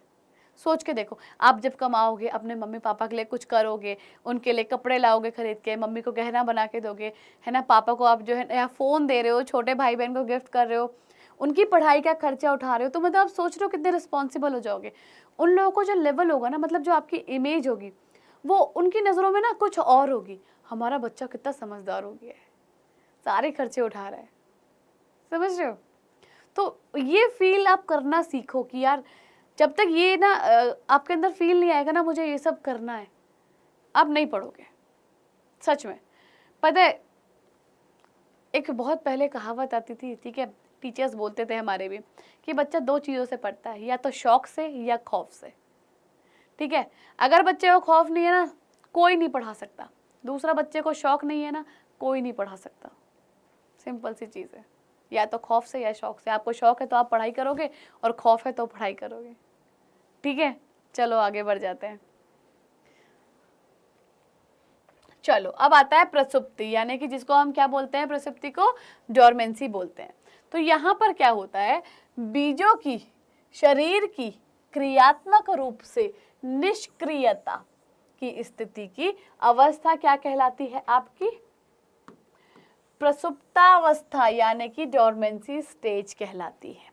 सोच के देखो, आप जब कमाओगे अपने मम्मी पापा के लिए कुछ करोगे, उनके लिए कपड़े लाओगे खरीद के, मम्मी को गहना बना के दोगे, है ना, पापा को आप जो है नया फ़ोन दे रहे हो, छोटे भाई बहन को गिफ्ट कर रहे हो, उनकी पढ़ाई का खर्चा उठा रहे हो, तो मतलब आप सोच रहे हो कितने रिस्पॉन्सिबल हो जाओगे। उन लोगों को जो लेवल होगा ना, मतलब जो आपकी इमेज होगी वो उनकी नज़रों में ना कुछ और होगी, हमारा बच्चा कितना समझदार हो गया है, सारे खर्चे उठा रहा है, समझ रहे हो। तो ये फील आप करना सीखो कि यार जब तक ये ना आपके अंदर फील नहीं आएगा ना मुझे ये सब करना है, आप नहीं पढ़ोगे सच में। पता है, एक बहुत पहले कहावत आती थी, ठीक है, टीचर्स बोलते थे हमारे भी, कि बच्चा दो चीज़ों से पढ़ता है, या तो शौक से या खौफ से। ठीक है, अगर बच्चे को खौफ नहीं है ना कोई नहीं पढ़ा सकता, दूसरा बच्चे को शौक नहीं है ना कोई नहीं पढ़ा सकता। सिंपल सी चीज़ है, या तो खौफ से या शौक से। आपको शौक है तो आप पढ़ाई करोगे, और खौफ है तो पढ़ाई करोगे। ठीक है, चलो आगे बढ़ जाते हैं। चलो अब आता है प्रसुप्ति, यानी कि जिसको हम क्या बोलते हैं, प्रसुप्ति को डोरमेंसी बोलते हैं। तो यहाँ पर क्या होता है, बीजों की शरीर की क्रियात्मक रूप से निष्क्रियता की स्थिति की अवस्था क्या कहलाती है, आपकी प्रसुप्तावस्था, यानी कि डोरमेंसी स्टेज कहलाती है।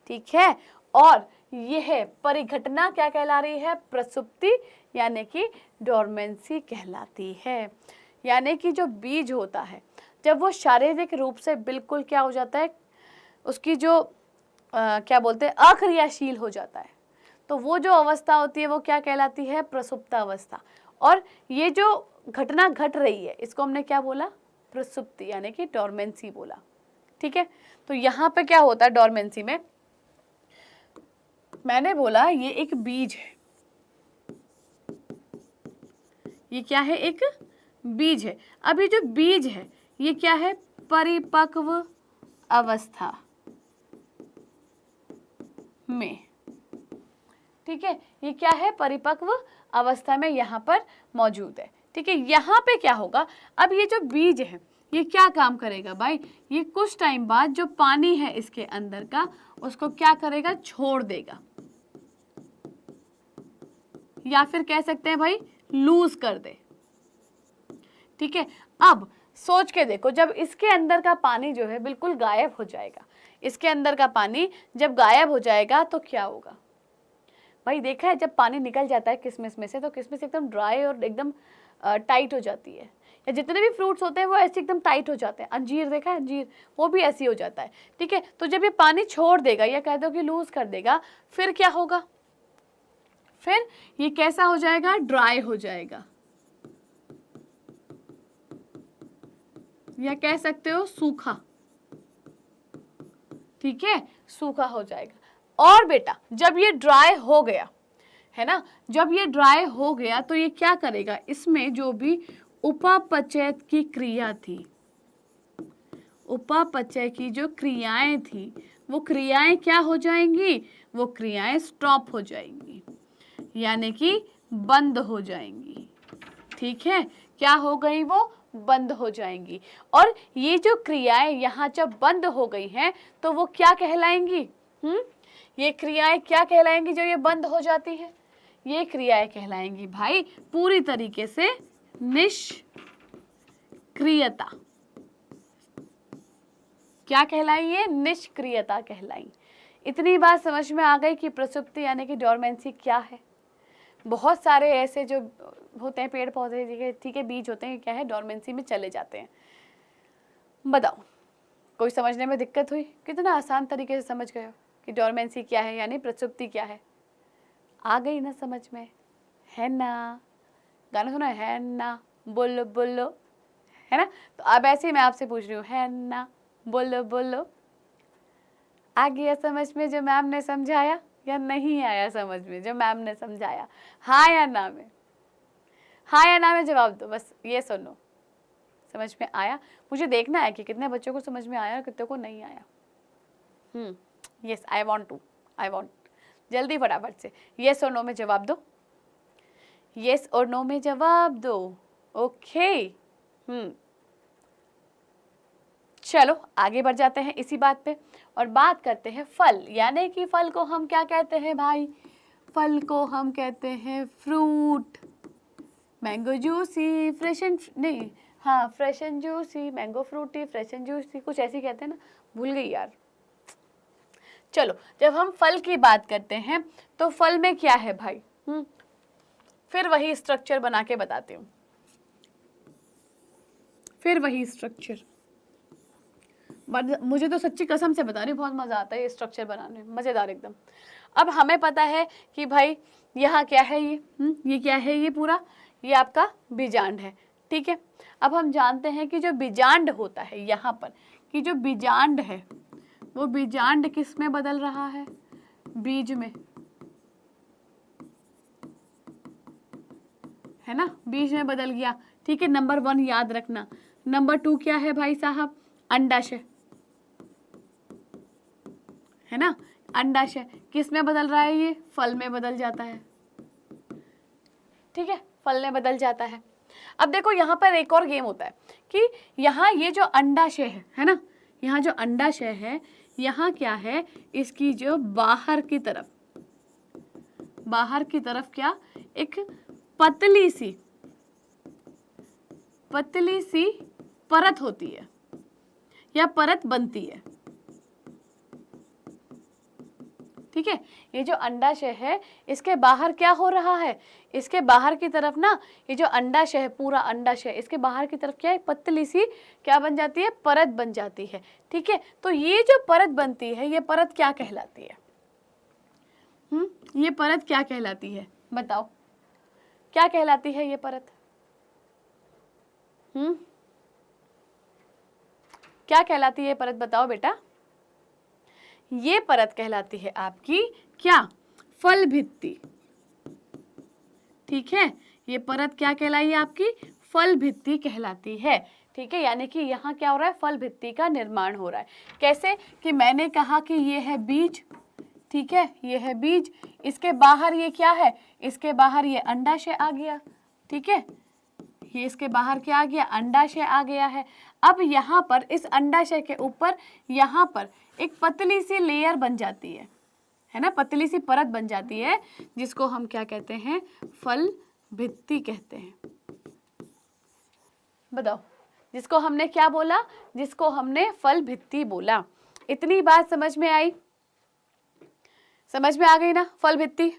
ठीक है, और यह परिघटना क्या कहला रही है, प्रसुप्ति यानी कि डोरमेंसी कहलाती है। यानी कि जो बीज होता है जब वो शारीरिक रूप से बिल्कुल क्या हो जाता है, उसकी जो क्या बोलते हैं अक्रियाशील हो जाता है, तो वो जो अवस्था होती है वो क्या कहलाती है, प्रसुप्तावस्था। और ये जो घटना घट रही है इसको हमने क्या बोला, प्रसुप्ति यानी कि डोरमेंसी बोला। ठीक है, तो यहाँ पे क्या होता है डोरमेंसी में, मैंने बोला ये एक बीज है, ये क्या है, एक बीज है। अब ये जो बीज है ये क्या है, परिपक्व अवस्था में। ठीक है, ये क्या है, परिपक्व अवस्था में यहाँ पर मौजूद है। ठीक है, यहाँ पे क्या होगा, अब ये जो बीज है ये क्या काम करेगा भाई, ये कुछ टाइम बाद जो पानी है इसके अंदर का उसको क्या करेगा, छोड़ देगा, या फिर कह सकते हैं भाई लूज कर दे। ठीक है, अब सोच के देखो, जब इसके अंदर का पानी जो है बिल्कुल गायब हो जाएगा, इसके अंदर का पानी जब गायब हो जाएगा तो क्या होगा भाई, देखा है जब पानी निकल जाता है किशमिश में से तो किशमिश एकदम ड्राई और एकदम टाइट हो जाती है, या जितने भी फ्रूट्स होते हैं वो ऐसे एकदम टाइट हो जाते हैं। अंजीर देखा है, अंजीर वो भी ऐसी हो जाता है। ठीक है, तो जब ये पानी छोड़ देगा या कह दो कि लूज कर देगा, फिर क्या होगा, फिर ये कैसा हो जाएगा, ड्राई हो जाएगा, या कह सकते हो सूखा। ठीक है, सूखा हो जाएगा। और बेटा जब ये ड्राई हो गया है ना, जब ये ड्राई हो गया तो ये क्या करेगा, इसमें जो भी उपापचय की क्रिया थी, उपापचय की जो क्रियाएं थी वो क्रियाएं क्या हो जाएंगी, वो क्रियाएं स्टॉप हो जाएंगी, यानी कि बंद हो जाएंगी। ठीक है, क्या हो गई, वो बंद हो जाएंगी। और ये जो क्रियाएं यहाँ जब बंद हो गई हैं तो वो क्या कहलाएंगी, ये क्रियाएं क्या कहलाएंगी जो ये बंद हो जाती है, ये क्रियाएं कहलाएंगी भाई पूरी तरीके से निष्क्रियता। क्या कहलाई, ये निष्क्रियता कहलाई। इतनी बात समझ में आ गई कि प्रसुप्ति यानी कि डोरमेंसी क्या है। बहुत सारे ऐसे जो होते हैं पेड़ पौधे, ठीक है, बीज होते हैं, क्या है, डोरमेंसी में चले जाते हैं। बताओ कोई समझने में दिक्कत हुई, कितना आसान तरीके से समझ गए हो कि डोरमेंसी क्या है यानी प्रसुप्ति क्या है, आ गई ना समझ में, है ना। गाना सुना है ना, बोलो बोलो, है ना। तो अब ऐसे ही मैं आपसे पूछ रही हूँ, है ना, बोलो बोलो, आ गया समझ में जो मैम ने समझाया, या नहीं आया समझ में जो मैम ने समझाया? हाँ या ना में, हाँ या ना में जवाब दो, बस ये सुनो। समझ में आया? मुझे देखना है कि कितने बच्चों को समझ में आया और कितने को नहीं आया। यस, आई वांट जल्दी फटाफट से यस और नो में जवाब दो, यस और नो में जवाब दो। ओके चलो आगे बढ़ जाते हैं इसी बात पे और बात करते हैं फल, यानी कि फल को हम क्या कहते हैं भाई? फल को हम कहते हैं fruit. Mango juicy, fresh and नहीं, हाँ fresh and juicy, mango Frooti, fresh and juicy, कुछ ऐसी कहते हैं ना, भूल गई यार। चलो जब हम फल की बात करते हैं तो फल में क्या है भाई? फिर वही स्ट्रक्चर बना के बताती हूँ, फिर वही स्ट्रक्चर। मुझे तो सच्ची कसम से बता रही हूँ, बहुत मज़ा आता है ये स्ट्रक्चर बनाने में, मज़ेदार एकदम। अब हमें पता है कि भाई यहाँ क्या है, ये क्या है? ये पूरा ये आपका बीजांड है, ठीक है। अब हम जानते हैं कि जो बीजांड होता है यहाँ पर, कि जो बीजांड है वो बीजांड किस में बदल रहा है? बीज में, है ना, बीज में बदल गया, ठीक है। नंबर 1 याद रखना। नंबर 2 क्या है भाई साहब? अंडाशय, है ना। अंडाशय किस में बदल रहा है? ये फल में बदल जाता है, ठीक है, फल में बदल जाता है। अब देखो यहाँ पर एक और गेम होता है कि यहाँ ये जो अंडाशय है ना, यहाँ जो अंडाशय है, यहाँ क्या है? इसकी जो बाहर की तरफ क्या? एक पतली सी परत होती है या परत बनती है, ठीक है। ये जो अंडाशय है इसके बाहर क्या हो रहा है? इसके बाहर की तरफ ना, ये जो अंडाशय है, पूरा अंडाशय, इसके बाहर की तरफ क्या है? पतली सी क्या बन जाती है? परत बन जाती है, ठीक है। तो ये जो परत बनती है, ये परत क्या कहलाती है? ये परत क्या कहलाती है? बताओ क्या कहलाती है ये परत? क्या कहलाती है ये परत? बताओ बेटा। ये परत कहलाती है आपकी क्या? फल भित्ति, ठीक है। ये परत क्या कहलाई? आपकी फल भित्ति कहलाती है, ठीक है। यानी कि यहाँ क्या हो रहा है? फल भित्ति का निर्माण हो रहा है। कैसे? कि मैंने कहा कि ये है बीज, ठीक है, ये है बीज, इसके बाहर ये क्या है? इसके बाहर ये अंडाशय आ गया, ठीक है। ये इसके बाहर क्या आ गया? अंडाशय आ गया है। अब यहाँ पर इस अंडाशय के ऊपर यहाँ पर एक पतली सी लेयर बन जाती है ना, पतली सी परत बन जाती है, जिसको हम क्या कहते हैं? फल भित्ति कहते हैं। बताओ, जिसको हमने क्या बोला? जिसको हमने फल भित्ति बोला। इतनी बात समझ में आई? समझ में आ गई ना फल भित्ति?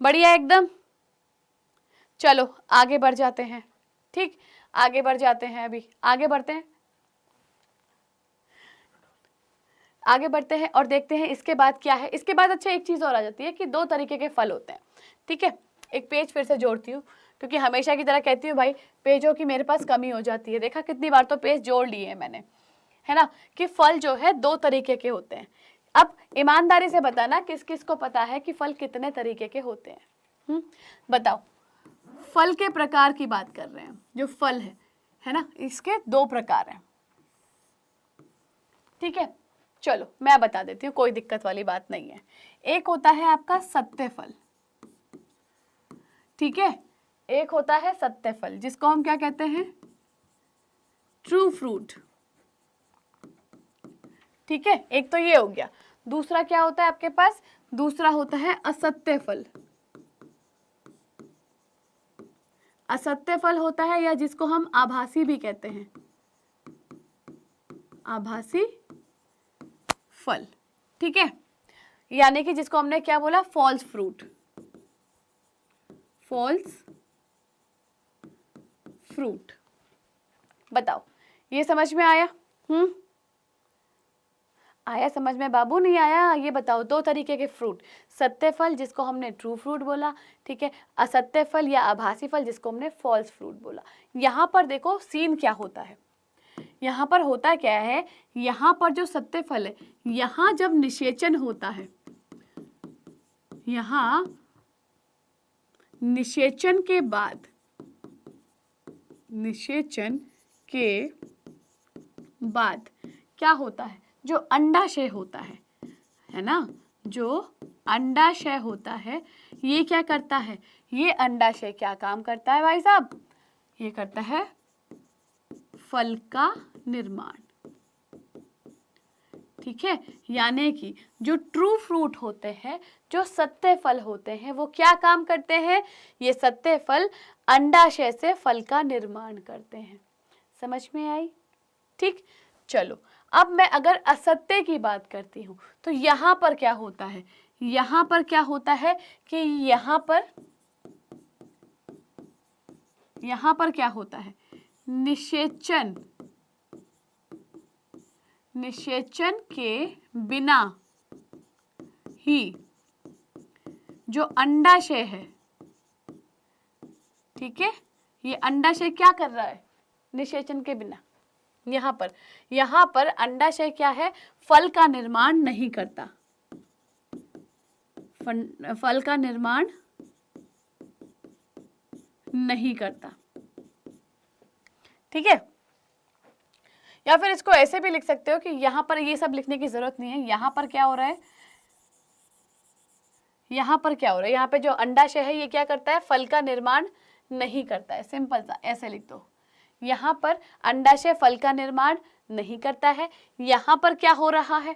बढ़िया एकदम। चलो आगे बढ़ जाते हैं, ठीक, आगे बढ़ जाते हैं। अभी आगे बढ़ते हैं, आगे बढ़ते हैं और देखते हैं इसके बाद क्या है। इसके बाद अच्छा एक चीज़ और आ जाती है कि 2 तरीके के फल होते हैं, ठीक है। एक पेज फिर से जोड़ती हूँ, क्योंकि हमेशा की तरह कहती हूँ भाई पेजों की मेरे पास कमी हो जाती है। देखा कितनी बार तो पेज जोड़ लिए हैं मैंने, है ना, कि फल जो है 2 तरीके के होते हैं। अब ईमानदारी से बताना किस किस को पता है कि फल कितने तरीके के होते हैं? बताओ। फल के प्रकार की बात कर रहे हैं, जो फल है ना, इसके 2 प्रकार हैं, ठीक है। चलो मैं बता देती हूँ, कोई दिक्कत वाली बात नहीं है। एक होता है आपका सत्य फल, ठीक है, एक होता है सत्य फल, जिसको हम क्या कहते हैं? ट्रू फ्रूट, ठीक है। एक तो ये हो गया। दूसरा क्या होता है आपके पास? दूसरा होता है असत्य फल। असत्य फल होता है, या जिसको हम आभासी भी कहते हैं, आभासी फल, ठीक है। यानी कि जिसको हमने क्या बोला? False fruit, false fruit. बताओ ये समझ में आया? आया समझ में बाबू? नहीं आया? ये बताओ। 2 तरीके के फ्रूट, सत्य फल जिसको हमने ट्रू फ्रूट बोला, ठीक है, असत्य फल या आभासी फल जिसको हमने फॉल्स फ्रूट बोला। यहाँ पर देखो सीन क्या होता है, यहाँ पर होता क्या है? यहाँ पर जो सत्य फल है, यहाँ जब निषेचन होता है, यहाँ निषेचन के बाद, निषेचन के बाद क्या होता है, जो अंडाशय होता है ना, जो अंडाशय होता है ये क्या करता है, ये अंडाशय क्या काम करता है भाई साहब, ये करता है फल का निर्माण। ठीक है, यानी कि जो ट्रू फ्रूट होते हैं, जो सत्य फल होते हैं, वो क्या काम करते हैं, ये सत्य फल अंडाशय से फल का निर्माण करते हैं। समझ में आई? ठीक, चलो अब मैं अगर असत्य की बात करती हूं तो यहां पर क्या होता है, यहां पर क्या होता है कि यहां पर क्या होता है, निषेचन के बिना ही जो अंडाशय है, ठीक है, ये अंडाशय क्या कर रहा है, निषेचन के बिना यहाँ पर अंडाशय क्या है, फल का निर्माण नहीं करता, फल का निर्माण नहीं करता। ठीक है, या फिर इसको ऐसे भी लिख सकते हो कि यहाँ पर ये सब लिखने की जरूरत नहीं है, यहाँ पर क्या हो रहा है, यहाँ पे जो अंडाशय है ये क्या करता है, फल का निर्माण नहीं करता है। सिंपल सा ऐसे लिख दो, यहाँ पर अंडाशय फल का निर्माण नहीं करता है। यहाँ पर क्या हो रहा है,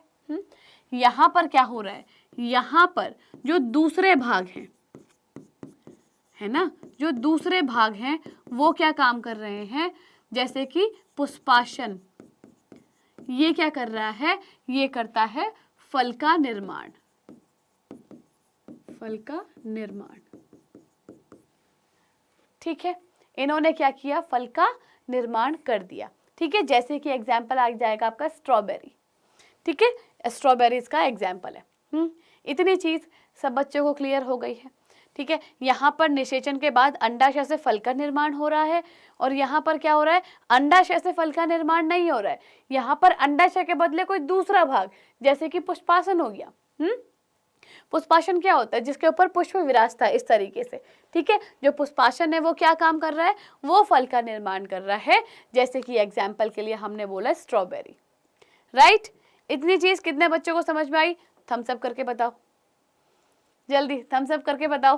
यहाँ पर क्या हो रहा है, यहाँ पर जो दूसरे भाग हैं, है ना, जो दूसरे भाग हैं वो क्या काम कर रहे हैं, जैसे कि पुष्पाशन, ये क्या कर रहा है, ये करता है फल का निर्माण, फल का निर्माण। ठीक है, इन्होंने क्या किया, फल का निर्माण कर दिया। ठीक है, जैसे कि एग्जाम्पल आ जाएगा आपका स्ट्रॉबेरी। ठीक है, स्ट्रॉबेरी इसका एग्जाम्पल है। इतनी चीज सब बच्चों को क्लियर हो गई है। ठीक है, यहाँ पर निषेचन के बाद अंडाशय से फल का निर्माण हो रहा है, और यहाँ पर क्या हो रहा है, अंडाशय से फल का निर्माण नहीं हो रहा है, यहाँ पर अंडाशय के बदले कोई दूसरा भाग, जैसे कि पुष्पासन हो गया। पुष्पासन क्या होता है, जिसके ऊपर पुष्प विराजता है, इस तरीके से। ठीक है, जो पुष्पासन है वो क्या काम कर रहा है, वो फल का निर्माण कर रहा है, जैसे कि एग्जाम्पल के लिए हमने बोला स्ट्रॉबेरी। राइट, इतनी चीज कितने बच्चों को समझ में आई, थम्स अप करके बताओ, जल्दी थम्स अप करके बताओ,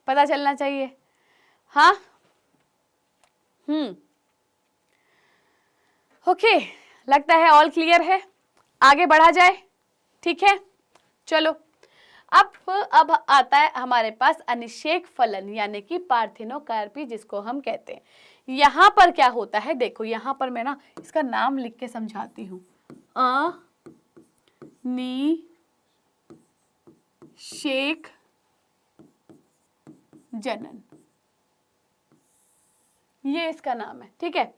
पता चलना चाहिए। हाँ, ओके, लगता है ऑल क्लियर है, आगे बढ़ा जाए। ठीक है, चलो अब आता है हमारे पास अनिषेक फलन, यानी कि पार्थिनोकार्पी, जिसको हम कहते हैं। यहां पर क्या होता है, देखो यहां पर मैं ना इसका नाम लिख के समझाती हूं, अनिषेक जनन, ये इसका नाम है। ठीक है,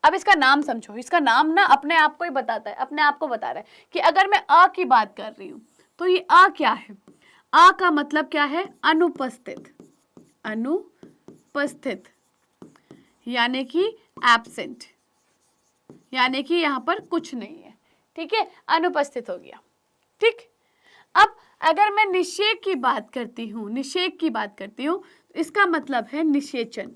अब इसका नाम समझो, इसका नाम ना अपने आप को ही बताता है, अपने आप को बता रहा है कि अगर मैं अ की बात कर रही हूं तो ये अ क्या है, अ का मतलब क्या है, अनुपस्थित, अनुपस्थित, यानी कि एब्सेंट, यानी कि यहां पर कुछ नहीं है। ठीक है, अनुपस्थित हो गया। ठीक, अब अगर मैं निषेक की बात करती हूं, तो इसका मतलब है निषेचन।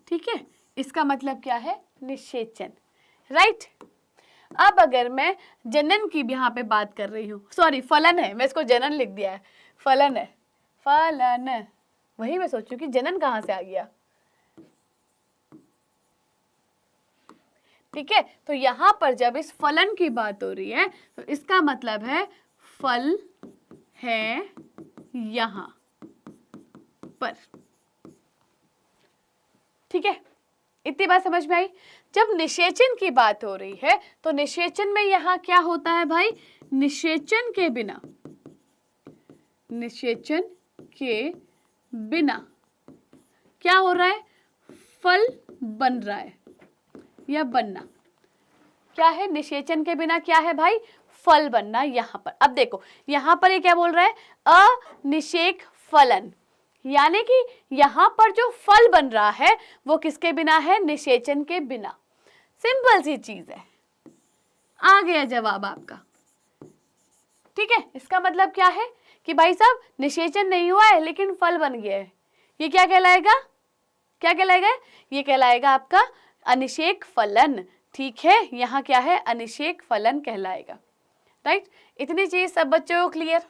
ठीक है, इसका मतलब क्या है, निषेचन। राइट, अब अगर मैं जनन की भी यहाँ पे बात कर रही हूँ, सॉरी फलन है, मैं इसको जनन लिख दिया है, फलन है, फलन, वही मैं सोचूं कि जनन कहाँ से आ गया। ठीक है, तो यहाँ पर जब इस फलन की बात हो रही है तो इसका मतलब है फल है यहाँ पर। ठीक है, इतनी बात समझ में आई। जब निषेचन की बात हो रही है तो निषेचन में यहाँ क्या होता है भाई, निषेचन के बिना क्या हो रहा है, फल बन रहा है या बनना। क्या है, निषेचन के बिना क्या है भाई, फल बनना। यहाँ पर अब देखो, यहाँ पर ये क्या बोल रहा है, अनिषेक फलन, यानी कि यहाँ पर जो फल बन रहा है वो किसके बिना है, निषेचन के बिना। सिंपल सी चीज है, आ गया जवाब आपका। ठीक है, इसका मतलब क्या है कि भाई साहब निषेचन नहीं हुआ है लेकिन फल बन गया है, ये क्या कहलाएगा, क्या कहलाएगा, ये कहलाएगा आपका अनिषेक फलन। ठीक है, यहाँ क्या है, अनिषेक फलन कहलाएगा। राइट, इतनी चीज सब बच्चों को क्लियर?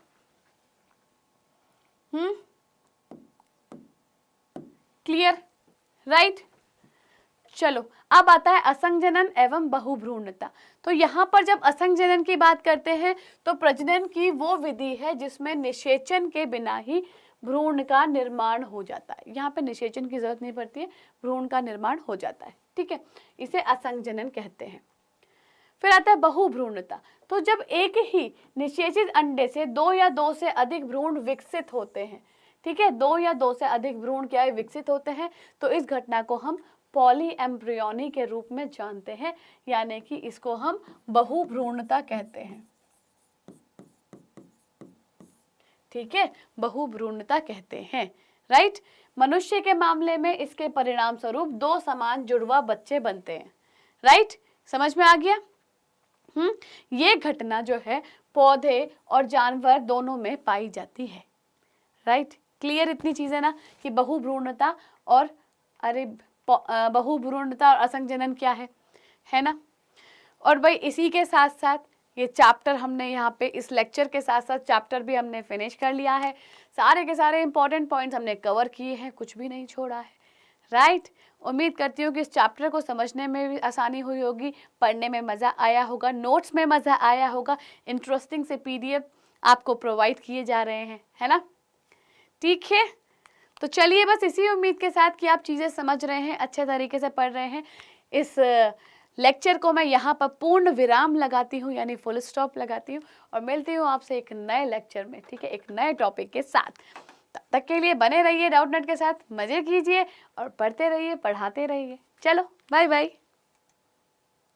Clear, right. चलो अब आता है असंजनन एवं बहुभ्रूणता। तो यहाँ पर जब असंजनन की बात करते हैं तो प्रजनन की वो विधि है जिसमें निषेचन के बिना ही भ्रूण का निर्माण हो जाता है। यहाँ पे निषेचन की जरूरत नहीं पड़ती है, भ्रूण का निर्माण हो जाता है। ठीक है, इसे असंजनन कहते हैं। फिर आता है बहुभ्रूणता। तो जब एक ही निषेचित अंडे से 2 या 2 से अधिक भ्रूण विकसित होते हैं, ठीक है, 2 या 2 से अधिक भ्रूण क्या है, विकसित होते हैं, तो इस घटना को हम पॉली एम्ब्रियोनी के रूप में जानते हैं, यानी कि इसको हम बहुभ्रूणता कहते हैं। ठीक है, बहुभ्रूणता कहते हैं। राइट, मनुष्य के मामले में इसके परिणाम स्वरूप 2 समान जुड़वा बच्चे बनते हैं। राइट, समझ में आ गया? ये घटना जो है पौधे और जानवर दोनों में पाई जाती है। राइट, क्लियर इतनी चीजें ना कि बहुभ्रूणता और बहुभ्रूणता और असंजनन क्या है ना। और भाई इसी के साथ साथ ये चैप्टर हमने यहाँ पे इस लेक्चर के साथ साथ चैप्टर भी हमने फिनिश कर लिया है। सारे के सारे इंपॉर्टेंट पॉइंट्स हमने कवर किए हैं, कुछ भी नहीं छोड़ा है। राइट, उम्मीद करती हूँ कि इस चैप्टर को समझने में भी आसानी हुई होगी, पढ़ने में मज़ा आया होगा, नोट्स में मज़ा आया होगा, इंटरेस्टिंग से PDF आपको प्रोवाइड किए जा रहे हैं, है ना। ठीक है, तो चलिए बस इसी उम्मीद के साथ कि आप चीज़ें समझ रहे हैं, अच्छे तरीके से पढ़ रहे हैं, इस लेक्चर को मैं यहाँ पर पूर्ण विराम लगाती हूँ, यानी फुल स्टॉप लगाती हूँ, और मिलती हूँ आपसे एक नए लेक्चर में। ठीक है, एक नए टॉपिक के साथ। तब तक के लिए बने रहिए डाउटनेट के साथ, मज़े कीजिए और पढ़ते रहिए, पढ़ाते रहिए। चलो बाय बाय।